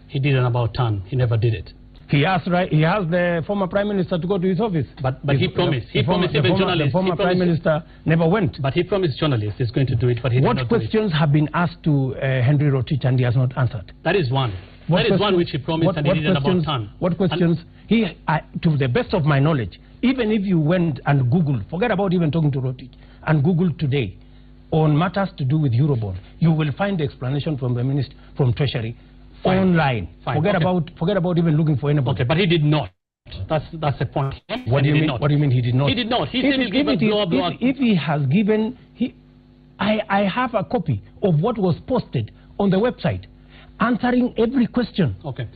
He did an about turn. He never did it. He asked the former Prime Minister to go to his office. But he promised. He promised even journalists. The former Prime Minister never went. But he promised journalists he's going to do it, but he did not do it. What questions have been asked to Henry Rotich and he has not answered? That is one. That is one which he promised and he did an about turn. What questions? To the best of my knowledge, even if you went and Googled, forget about even talking to Rotich, and Googled today on matters to do with Eurobond, you will find the explanation from the Minister, from Treasury, online. Forget about even looking for anybody. Okay, but he did not. That's the point. What do you mean? What do you mean he did not? He did not. He said he gave a blow. If he has given, I have a copy of what was posted on the website, answering every question. Okay,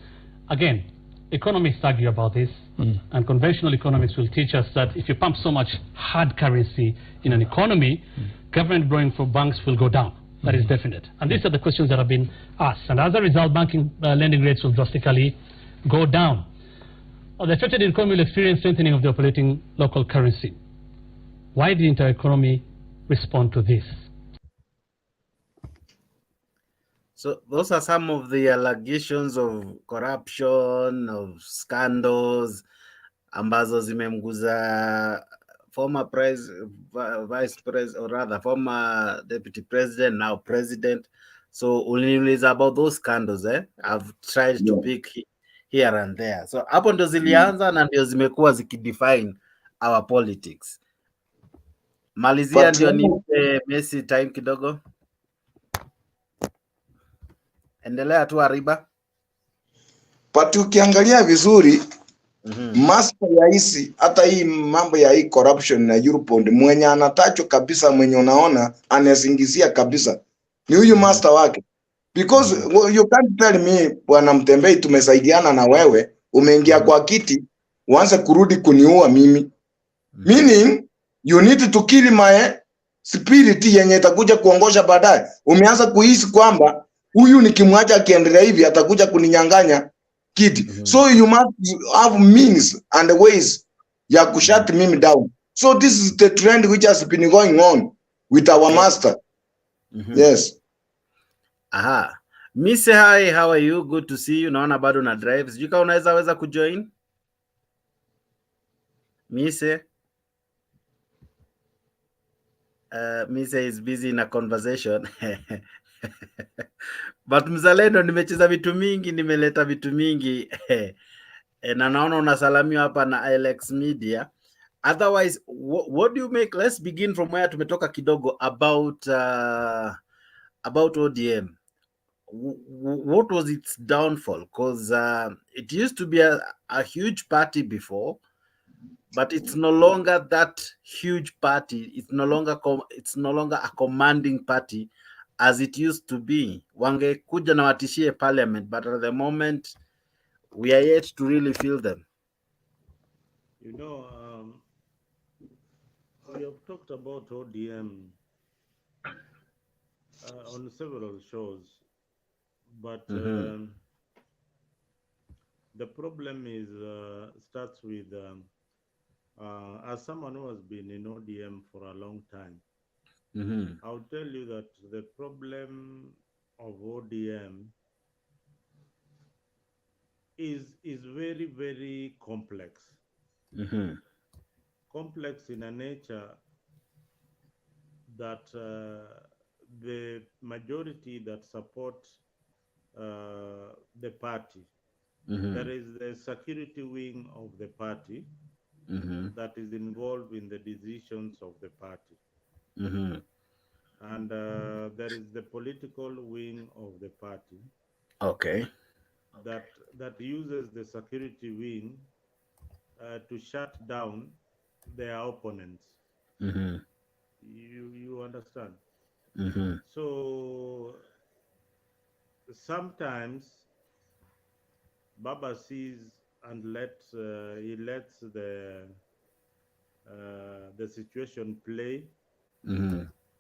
again, economists argue about this, and conventional economics will teach us that if you pump so much hard currency in an economy, government borrowing from banks will go down. That is definite. And these are the questions that have been asked. And as a result, banking lending rates will drastically go down. The affected economy will experience strengthening of the operating local currency. Why didn't our economy respond to this? So those are some of the allegations of corruption, of scandals, ambazo zimemguza former vice president, or rather former deputy president, now president. So uniuliza about those scandals, I've tried to pick here and there. So hapo ndo zilianza na ndio zimekuwa zikidefine our politics. Malizia ndio nipe Messi time kidogo. Endelea tu Ariba. But ukiangalia vizuri Master ya hisi hata hii mambo ya hii corruption na Eurobond, mwenye anatacho kabisa, mwenye unaona anasingizia kabisa ni huyu master wake, because you can't tell me bwana Mtembei tumesaidiana na wewe, umeingia kwa kiti uanze kurudi kuniua mimi. Meaning you need to kill my spirit yenye itakuja kuongosha baadaye. Umeanza kuhisi kwamba huyu nikimwacha akiendelea hivi atakuja kuninyang'anya kiti. So you must have means and ways ya kushut mimi down. So this is the trend which has been going on with our master. Yes. Aha. Mise, hi, how are you? Good to see you. Naona bado na drive. Sijui kama unaweza kujoin. Mise. Mise is busy in a conversation. But mzalendo, nimecheza vitu mingi, nimeleta vitu mingi. Na naona unasalamiwa hapa na Alex Media. Otherwise, what do you make? Let's begin from where tumetoka kidogo about ODM. What was its downfall? Because it used to be a huge party before, but it's no longer that huge party. It's no longer a commanding party as it used to be. Wangekuja na watishie parliament, but at the moment we are yet to really feel them. You know, we have talked about ODM on several shows, but the problem is starts with as someone who has been in ODM for a long time. I'll tell you that the problem of ODM is very, very complex. Complex in a nature that the majority that support the party, there is the security wing of the party that is involved in the decisions of the party. And there is the political wing of the party. Okay. That uses the security wing to shut down their opponents. You understand? So sometimes Baba sees and he lets the situation play,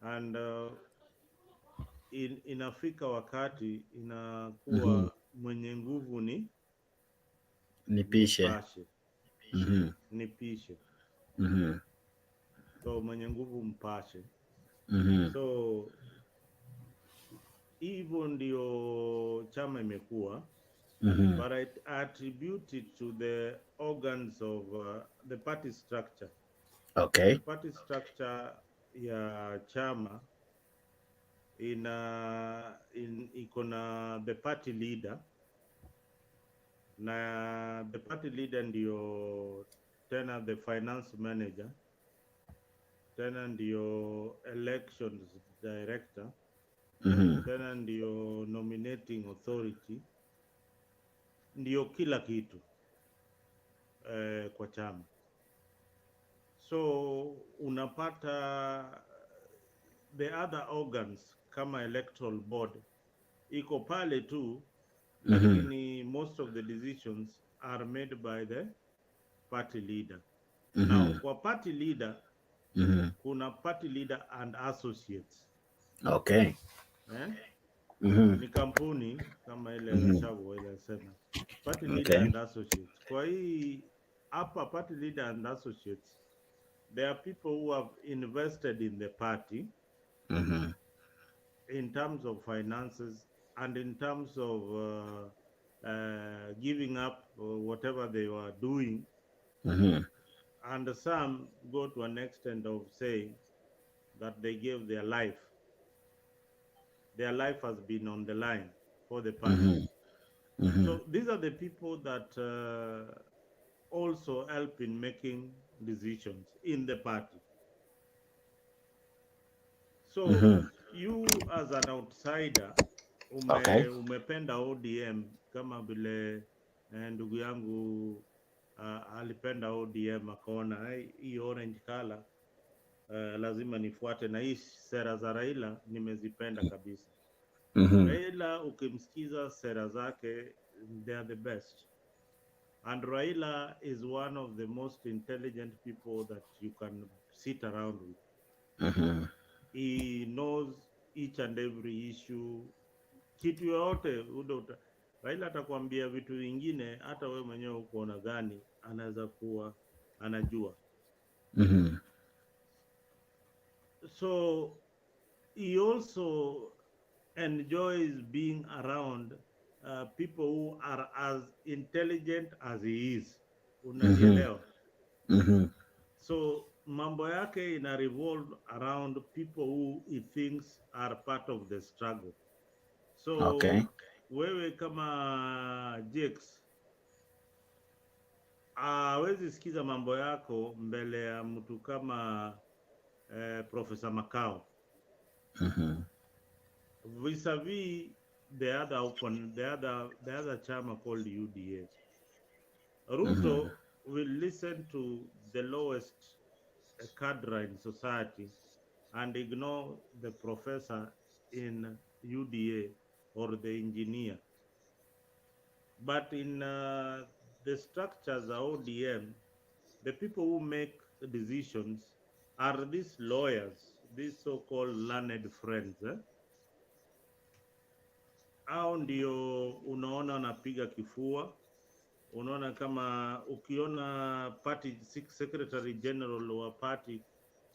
and inafika wakati inakuwa mwenye nguvu nipishe. Nipishe. So mwenye nguvu mpashe. So hivyo ndio chama imekuwa. But I attribute it to the organs of the party structure. Okay. The party structure ya chama iko na the party leader, na the party leader ndio tena the finance manager, tena ndio elections director, tena ndio nominating authority, ndio kila kitu kwa chama. So unapata the other organs kama electoral board iko pale tu, lakini most of the decisions are made by the party leader. Now kwa party leader kuna party leader and associates. Okay. Ni kampuni kama ile Shabu inasema party leader and associates. Kwa hii hapa party leader and associates, there are people who have invested in the party in terms of finances and in terms of giving up whatever they were doing. And some go to an extent of saying that they gave their life. Their life has been on the line for the party. So these are the people that also help in making decisions in the party. So you as an outsider umependa ODM kama vile ndugu yangu alipenda ODM, akaona hii orange color lazima nifuate, na hii sera za Raila nimezipenda kabisa. Raila ukimsikiza sera zake, they are the best. And Raila is one of the most intelligent people that you can sit around with. He knows each and every issue. Kitu yote Raila atakwambia vitu vingine hata wewe mwenyewe ukoona gani anaweza kuwa anajua. So he also enjoys being around people who are as intelligent as he is. Unanielewa? So mambo yake ina revolve around people who he thinks are part of the struggle. So wewe kama Jakes hawezi sikiza mambo yako mbele ya mtu kama Professor Makao. Vis-a-vis the other chama called UDA. Ruto will listen to the lowest cadre in society and ignore the professor in UDA or the engineer. But in the structures of ODM, the people who make decisions are these lawyers, these so-called learned friends. Hao ndio unaona wanapiga kifua. Unaona kama ukiona party secretary general wa party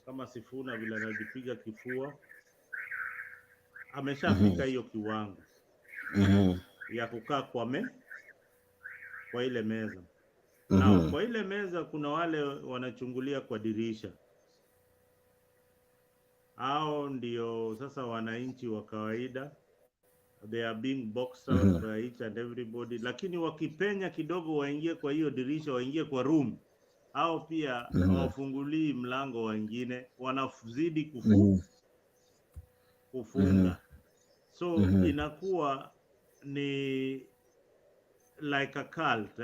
kama Sifuna vile anajipiga kifua, ameshafika hiyo kiwango ya kukaa kwa ile meza. Na kwa ile meza kuna wale wanachungulia kwa dirisha. Hao ndio sasa wananchi wa kawaida. They are being boxed out by each and everybody. Lakini wakipenya kidogo waingie kwa hiyo dirisha, waingie kwa room, hao pia hawafungulii mlango wengine, wanazidi kufunga. So inakuwa ni like a cult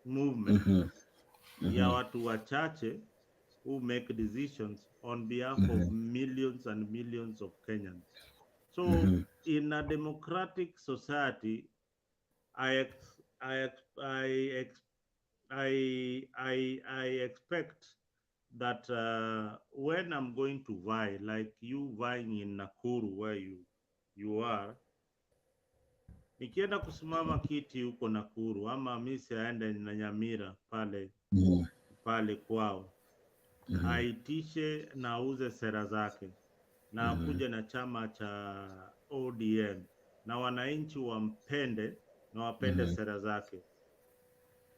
movement ya watu wachache who make decisions on behalf of millions and millions of Kenyans. So in a democratic society, I expect that when I'm going to vie, like you vying in Nakuru where you are, nikienda kusimama kiti huko Nakuru ama mimi aende na Nyamira pale kwao, aitishe na auze sera zake na kuja na chama cha ODM na wananchi wampende na wapende sera zake.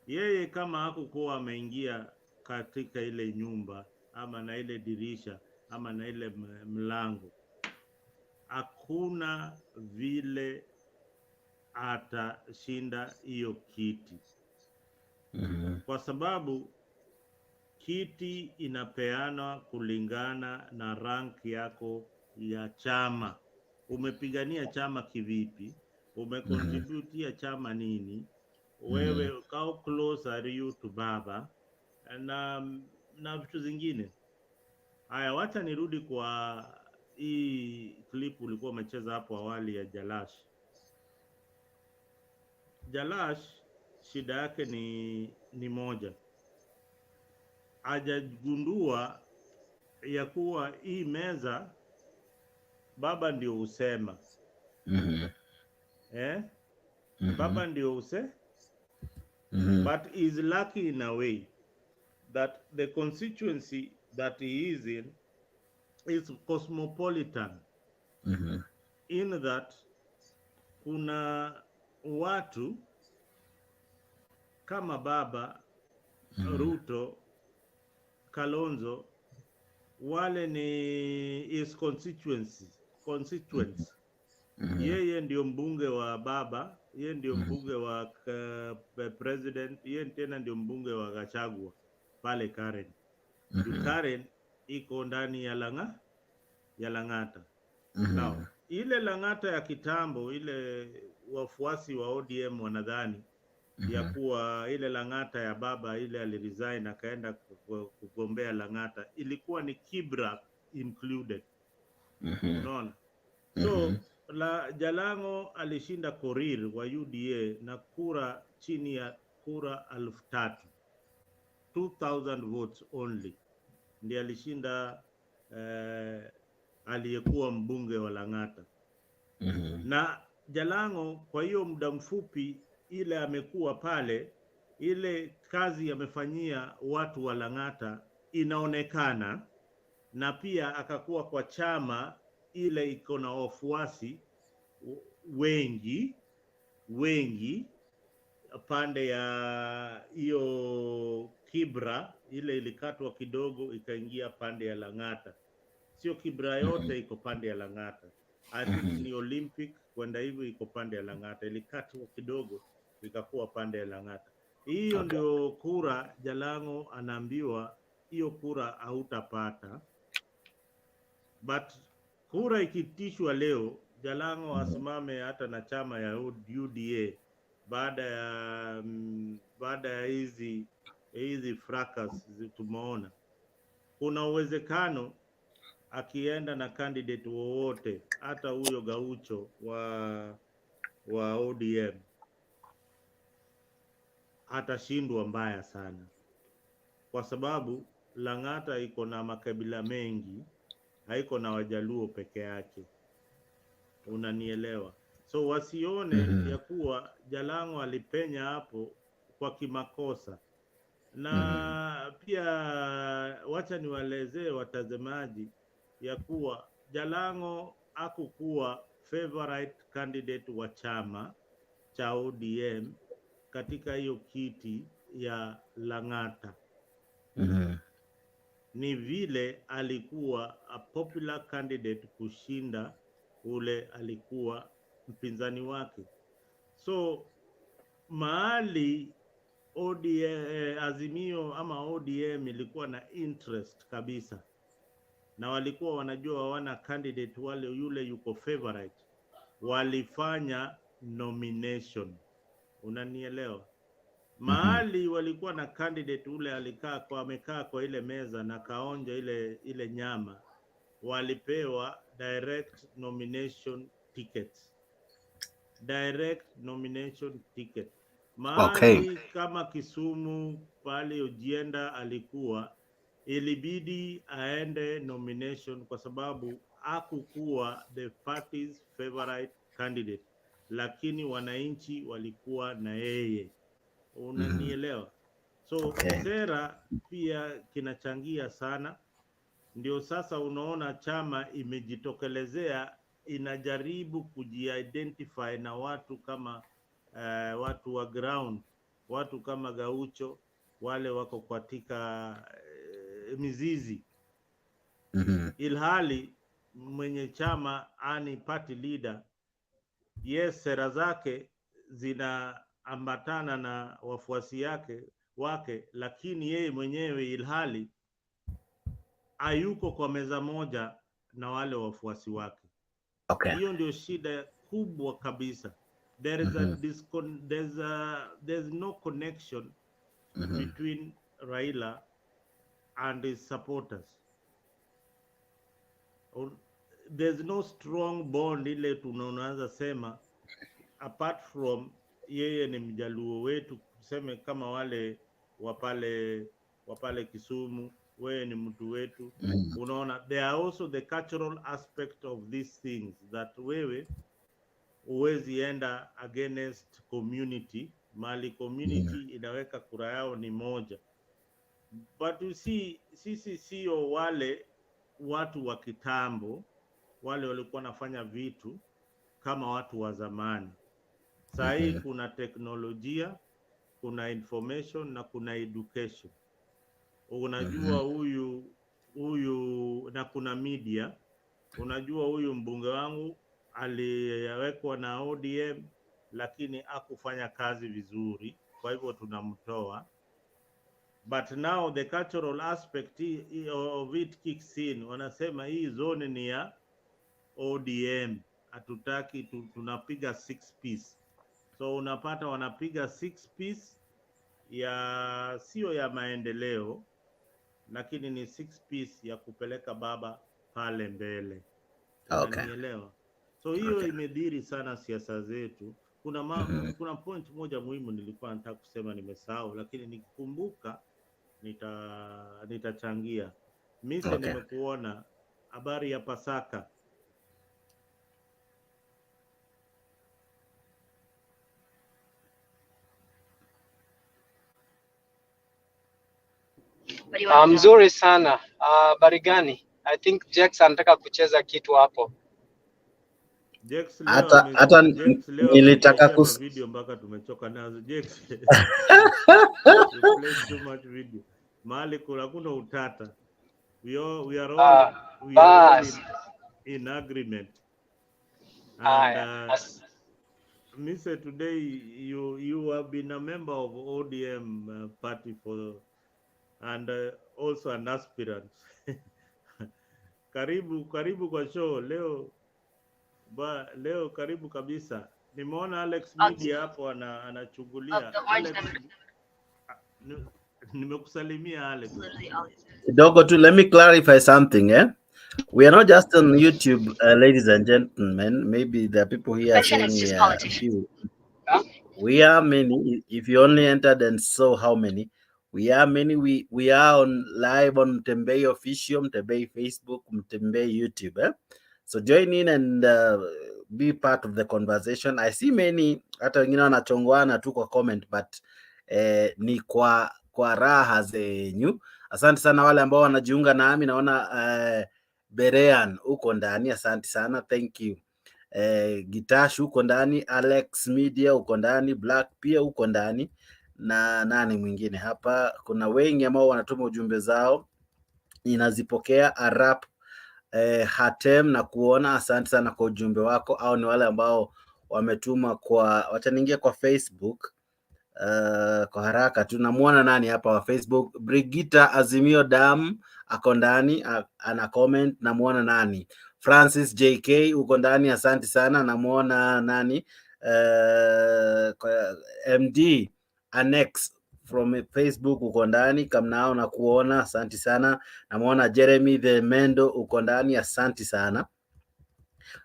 Yeye kama hakukuwa ameingia katika ile nyumba ama na ile dirisha ama na ile mlango, hakuna vile atashinda hiyo kiti. Kwa sababu kiti inapeana kulingana na rank yako ya chama. Umepigania chama kivipi? Umecontributia chama nini? Wewe how close are you to baba? Na vitu zingine. Haya, wacha nirudi kwa hii clip ulikuwa umecheza hapo awali ya Jalash. Jalash shida yake ni moja. Hajagundua ya kuwa hii meza baba ndio usema. Baba ndio but is lucky in a way that the constituency that he is in is cosmopolitan. In that kuna watu kama baba Ruto, Kalonzo, wale ni his constituents. Yeye ndio mbunge wa baba, yeye ndio mbunge wa president, yeye tena ndio mbunge wa Gachagua pale Karen. Karen iko ndani ya Lang'ata. Now, ile Lang'ata ya kitambo, ile wafuasi wa ODM wanadhani ya kuwa ile Lang'ata ya baba ile aliresign akaenda kugombea Lang'ata, ilikuwa ni Kibra included. Unaona? So Jalango alishinda Korir wa UDA na kura chini ya kura 3,000, 2,000 votes only, ndiye alishinda aliyekuwa mbunge wa Lang'ata. Na Jalango kwa hiyo muda mfupi ile amekuwa pale, ile kazi amefanyia watu wa Lang'ata inaonekana, na pia akakuwa kwa chama ile iko na wafuasi wengi pande ya hiyo Kibra, ile ilikatwa kidogo ikaingia pande ya Lang'ata. Sio Kibra yote iko pande ya Lang'ata. I think ni Olympic kwenda hivyo iko pande ya Lang'ata, ilikatwa kidogo ikakuwa pande ya Lang'ata. Hiyo ndio kura Jalango anaambiwa hiyo kura hautapata. But kura ikitishwa leo, Jalango asimame hata na chama ya UDA baada ya hizi fracas tumeona, kuna uwezekano akienda na candidate wowote, hata huyo Gaucho wa ODM atashindwa mbaya sana, kwa sababu Lang'ata iko na makabila mengi, haiko na Wajaluo peke yake. Unanielewa? So wasione ya kuwa Jalango alipenya hapo kwa kimakosa. Na pia wacha niwaelezee watazamaji ya kuwa Jalango hakukuwa favorite candidate wa chama cha ODM katika hiyo kiti ya Lang'ata. Ni vile alikuwa a popular candidate kushinda ule alikuwa mpinzani wake. So mahali Azimio ama ODM ilikuwa na interest kabisa, na walikuwa wanajua hawana candidate wale yule yuko favorite, walifanya nomination. Unanielewa? Mahali walikuwa na candidate ule amekaa kwa ile meza na kaonja ile nyama, walipewa direct nomination tickets. Mahali kama Kisumu pale Ojienda alikuwa, ilibidi aende nomination kwa sababu hakukuwa the party's favorite candidate, lakini wananchi walikuwa na yeye. Unanielewa? So sera pia kinachangia sana. Ndio sasa unaona chama imejitokelezea, inajaribu kujiidentify na watu kama watu wa ground, watu kama Gaucho, wale wako katika mizizi. Ilhali mwenye chama ani party leader, yes, sera zake zinaambatana na wafuasi wake, lakini yeye mwenyewe ilhali hayuko kwa meza moja na wale wafuasi wake. Hiyo ndio shida kubwa kabisa. There's no connection between Raila and his supporters. There's no strong bond ile tunaanza sema, apart from yeye ni Mjaluo wetu, tuseme kama wale wapale Kisumu, wewe ni mtu wetu. Unaona, there are also the cultural aspect of these things that wewe uwezi enda against community, mali community inaweka kura yao ni moja. But you see, sisi sio wale watu wa kitambo, wale walikuwa nafanya vitu kama watu wa zamani. Sahii kuna teknolojia, kuna information na kuna education. Unajua huyu na kuna media. Unajua huyu mbunge wangu aliyewekwa na ODM lakini hakufanya kazi vizuri, kwa hivyo tunamtoa. But now the cultural aspect of it kicks in. Wanasema hii zone ni ya ODM, hatutaki, tunapiga 6 piece. So unapata wanapiga 6 piece ya sio ya maendeleo, lakini ni 6 piece ya kupeleka baba pale mbele. Okay. Unanielewa? So hiyo imedhiri sana siasa zetu. Kuna point moja muhimu nilikuwa nataka kusema nimesahau, lakini nikikumbuka nitachangia. Mise, nimekuona habari ya Pasaka. Mzuri sana. Habari gani? I think Jax anataka kucheza kitu hapo. Jax hata nilitaka video mpaka tumechoka nazo. Jax. You play too much video. Mahali kuna utata. We are all in agreement. And Mr. Today you have been a member of ODM party and also an aspirant. Karibu kwa show leo. Leo karibu kabisa. Nimeona Alex Media hapo anachungulia. Nimekusalimia Alex. Dogo too, let me clarify something, eh? We are not just on YouTube, ladies and gentlemen. Maybe there are people here saying we are many. If you only entered and saw how many, we are many. We are on live on Mutembei official, Mutembei Facebook, Mutembei YouTube. Eh? So join in and be part of the conversation. I see many hata wengine wanachongwana tu kwa comment, but ni kwa raha zenyu. Asante sana wale ambao wanajiunga nami. Naona Berean uko ndani, asante sana, thank you. Gitash uko ndani, Alex Media uko ndani, Black pia uko ndani, na nani mwingine hapa. Kuna wengi ambao wanatuma ujumbe zao, ninazipokea. Arap Hatem na kuona, asante sana kwa ujumbe wako. Au ni wale ambao wametuma kwa, wacha niingie kwa Facebook kwa haraka tu. Namuona nani hapa wa Facebook, Brigita Azimio Dam ako ndani, ana comment. Namuona nani, Francis JK uko ndani, asante sana. Namuona nani MD Annex from Facebook uko ndani, kamnao na kuona, asante sana. Namuona Jeremy the Mendo uko ndani, asante sana.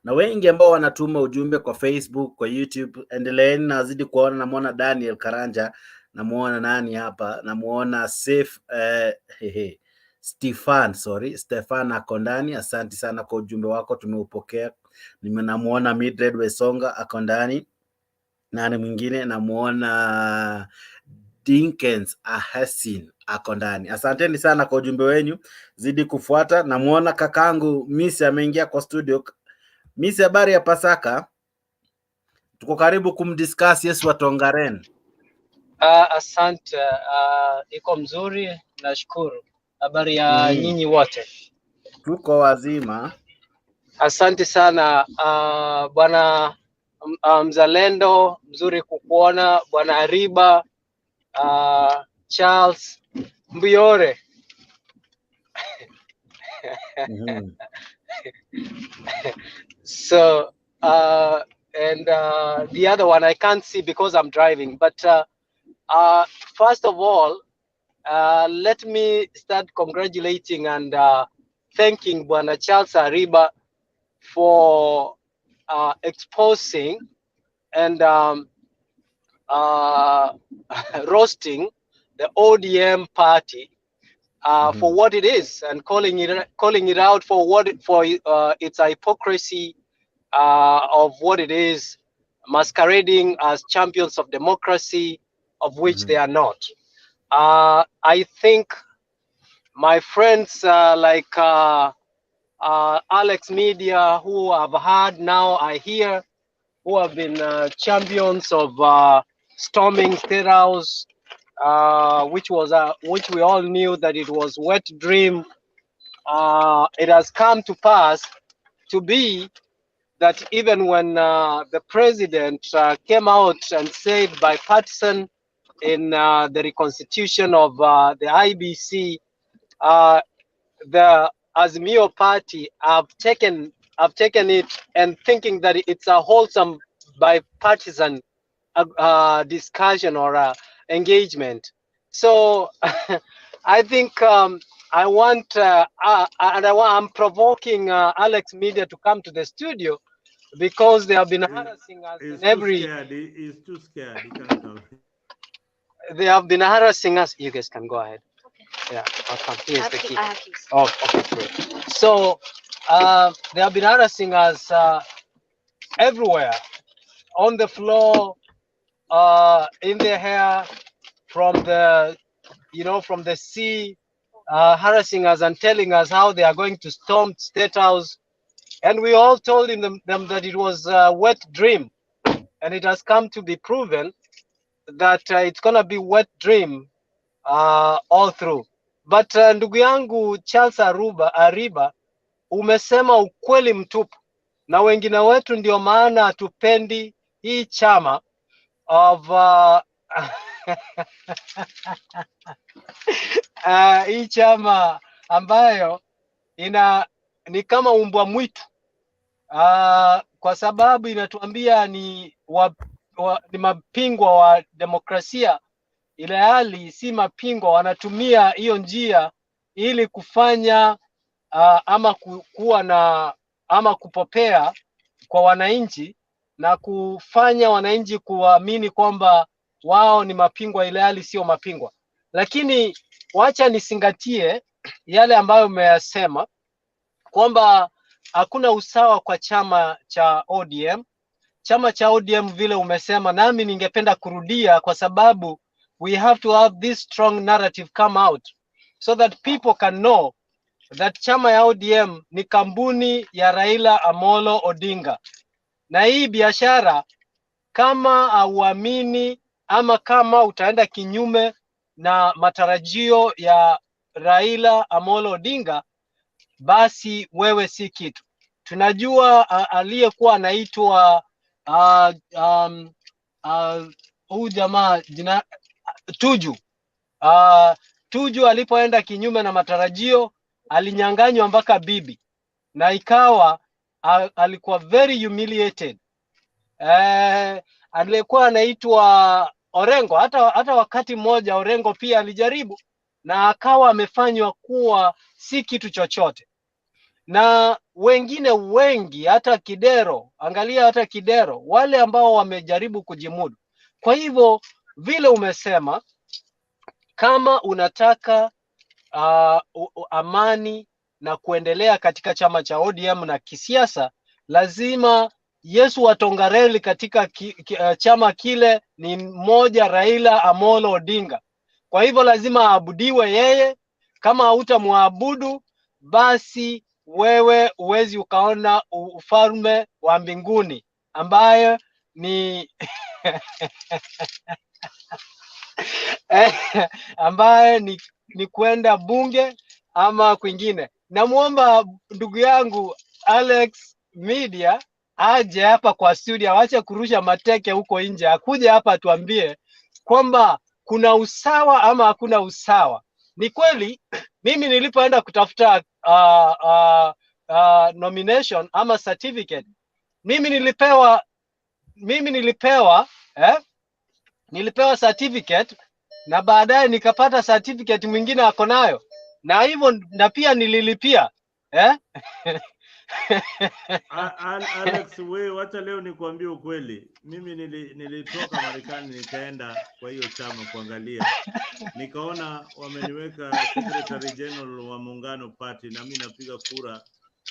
Na wengi ambao wanatuma ujumbe kwa Facebook, kwa YouTube, endeleeni, nazidi kuona. Namuona Daniel Karanja, namuona nani hapa, namuona Safe Stefan ako ndani, asante sana kwa ujumbe wako, tumeupokea. Namuona Mildred Wesonga ako ndani. Nani mwingine? Namuona Dinkens Ahasin ako ndani. Asanteni sana kwa ujumbe wenyu, zidi kufuata. Namuona kakangu Miss ameingia kwa studio. Miss, habari ya Pasaka? Tuko karibu kumdiscuss Yesu wa Tongaren. Asante, iko mzuri, nashukuru. Habari ya nyinyi wote? Tuko wazima. Asante sana bwana Mzalendo, mzuri kukuona. Bwana Ariba, Charles Mbiore. So and the other one I can't see because I'm driving, but first of all, let me start congratulating and thanking Bwana Charles Ariba for exposing and roasting the ODM party for what it is, and calling it out for its hypocrisy of what it is, masquerading as champions of democracy, of which they are not. I think my friends like Alex Media, who I've heard now I hear, who have been champions of storming State House, which we all knew that it was wet dream. It has come to pass to be that even when the president came out and said bipartisan in the reconstitution of the IBC, the Azimio party have taken it and thinking that it's a wholesome bipartisan discussion or engagement. So I think I want I'm provoking Alex Media to come to the studio because they have been harassing us in every. He's too scared. He can't come. They have been harassing us. You guys can go ahead. Yeah, I'll come. Here's the key. Oh, okay, great. So they have been harassing us everywhere, on the floor, in the air, from the, from the sea, harassing us and telling us how they are going to storm State House. And we all told them that it was a wet dream. And it has come to be proven that it's going to be wet dream all through. But ndugu yangu Charles Ariba, umesema ukweli mtupu, na wengine wetu ndio maana hatupendi hii chama of hii chama ambayo ni kama umbwa mwitu, kwa sababu inatuambia ni mapingwa wa demokrasia, ile hali si mapingwa. Wanatumia hiyo njia ili kufanya ama kuwa na ama kupopea kwa wananchi na kufanya wananchi kuamini kwamba wao ni mapingwa, ile hali sio mapingwa. Lakini wacha nisingatie yale ambayo umeyasema kwamba hakuna usawa kwa chama cha ODM. Chama cha ODM vile umesema, nami ningependa kurudia, kwa sababu we have to have this strong narrative come out so that people can know that chama ya ODM ni kampuni ya Raila Amolo Odinga. Na hii biashara, kama hauamini ama kama utaenda kinyume na matarajio ya Raila Amolo Odinga, basi wewe si kitu. Tunajua aliyekuwa anaitwa huyu jamaa jina Tuju. Tuju alipoenda kinyume na matarajio alinyanganywa mpaka bibi, na ikawa alikuwa very humiliated. Alikuwa anaitwa Orengo, hata wakati mmoja Orengo pia alijaribu na akawa amefanywa kuwa si kitu chochote. Na wengine wengi, hata Kidero, angalia hata Kidero, wale ambao wamejaribu kujimudu. Kwa hivyo vile umesema, kama unataka amani na kuendelea katika chama cha ODM na kisiasa, lazima Yesu watongareli katika chama kile ni mmoja, Raila Amolo Odinga. Kwa hivyo lazima aabudiwe yeye. Kama hautamwabudu, basi wewe uwezi ukaona ufalme wa mbinguni, ambayo ni ambaye ni kwenda bunge ama kwingine. Namuomba ndugu yangu Alex Media aje hapa kwa studio, awache kurusha mateke huko nje, akuje hapa tuambie kwamba kuna usawa ama hakuna usawa. Ni kweli mimi nilipoenda kutafuta nomination ama certificate, mimi nilipewa certificate, na baadaye nikapata certificate mwingine ako nayo, na hivyo na pia nililipia Alex, wewe wacha leo nikwambie ukweli. Mimi nilitoka Marekani nikaenda kwa hiyo chama kuangalia. Nikaona wameniweka Secretary General wa Muungano Party, na mimi napiga kura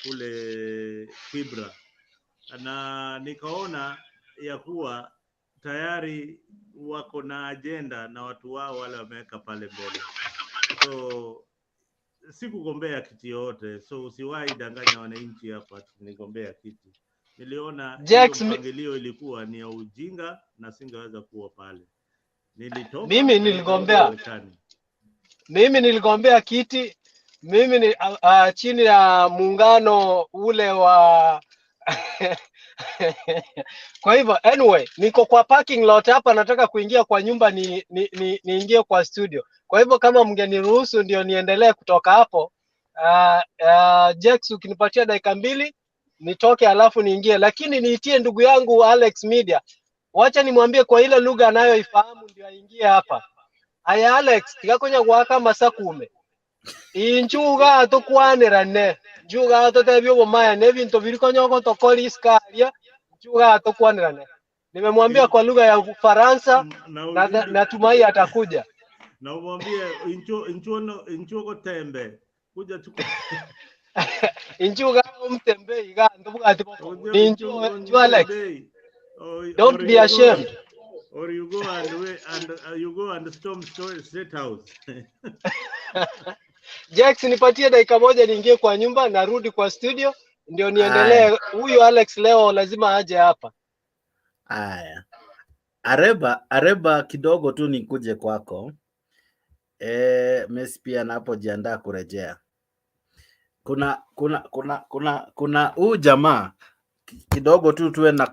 kule Kibra. Na nikaona ya kuwa tayari wako na agenda na watu wao wale wameweka pale mbele. So sikugombea kiti yote, so usiwahi danganya wananchi hapa nigombea kiti. Niliona mpangilio ilikuwa ni ya ujinga na singeweza kuwa pale. Nilitoka mimi niligombea kiti. Mimi ni chini ya muungano ule wa kwa hivyo anyway, niko kwa parking lot hapa, nataka kuingia kwa nyumba niingie kwa studio. Kwa hivyo kama mngeniruhusu ndio niendelee kutoka hapo. Jex, ukinipatia dakika 2 nitoke alafu niingie, lakini niitie ndugu yangu Alex Media Wacha nimwambie kwa ile lugha anayoifahamu ndio aingie hapa. Aya Alex, tigakonya gwaka masakume. Inchuga tukwanirane. Nchuga tutebyo bomaya ne bintu birikonyoko tokori iskaria. Nchuga tukwanirane. Nimemwambia kwa lugha ya Ufaransa na natumai atakuja. Na umwambie inchuo tembe. Kuja chukua. Inchuga Mutembei ga ndubuga atipo. Inchuo Alex. Don't be ashamed. Or you go and storm State House. Jax, nipatie dakika moja niingie kwa nyumba, narudi kwa studio ndio niendelee. Huyu Alex leo lazima aje hapa. Aya. Areba kidogo tu nikuje kwako. Messi pia anapojiandaa kurejea. Kuna huyu jamaa kidogo tu tuwe na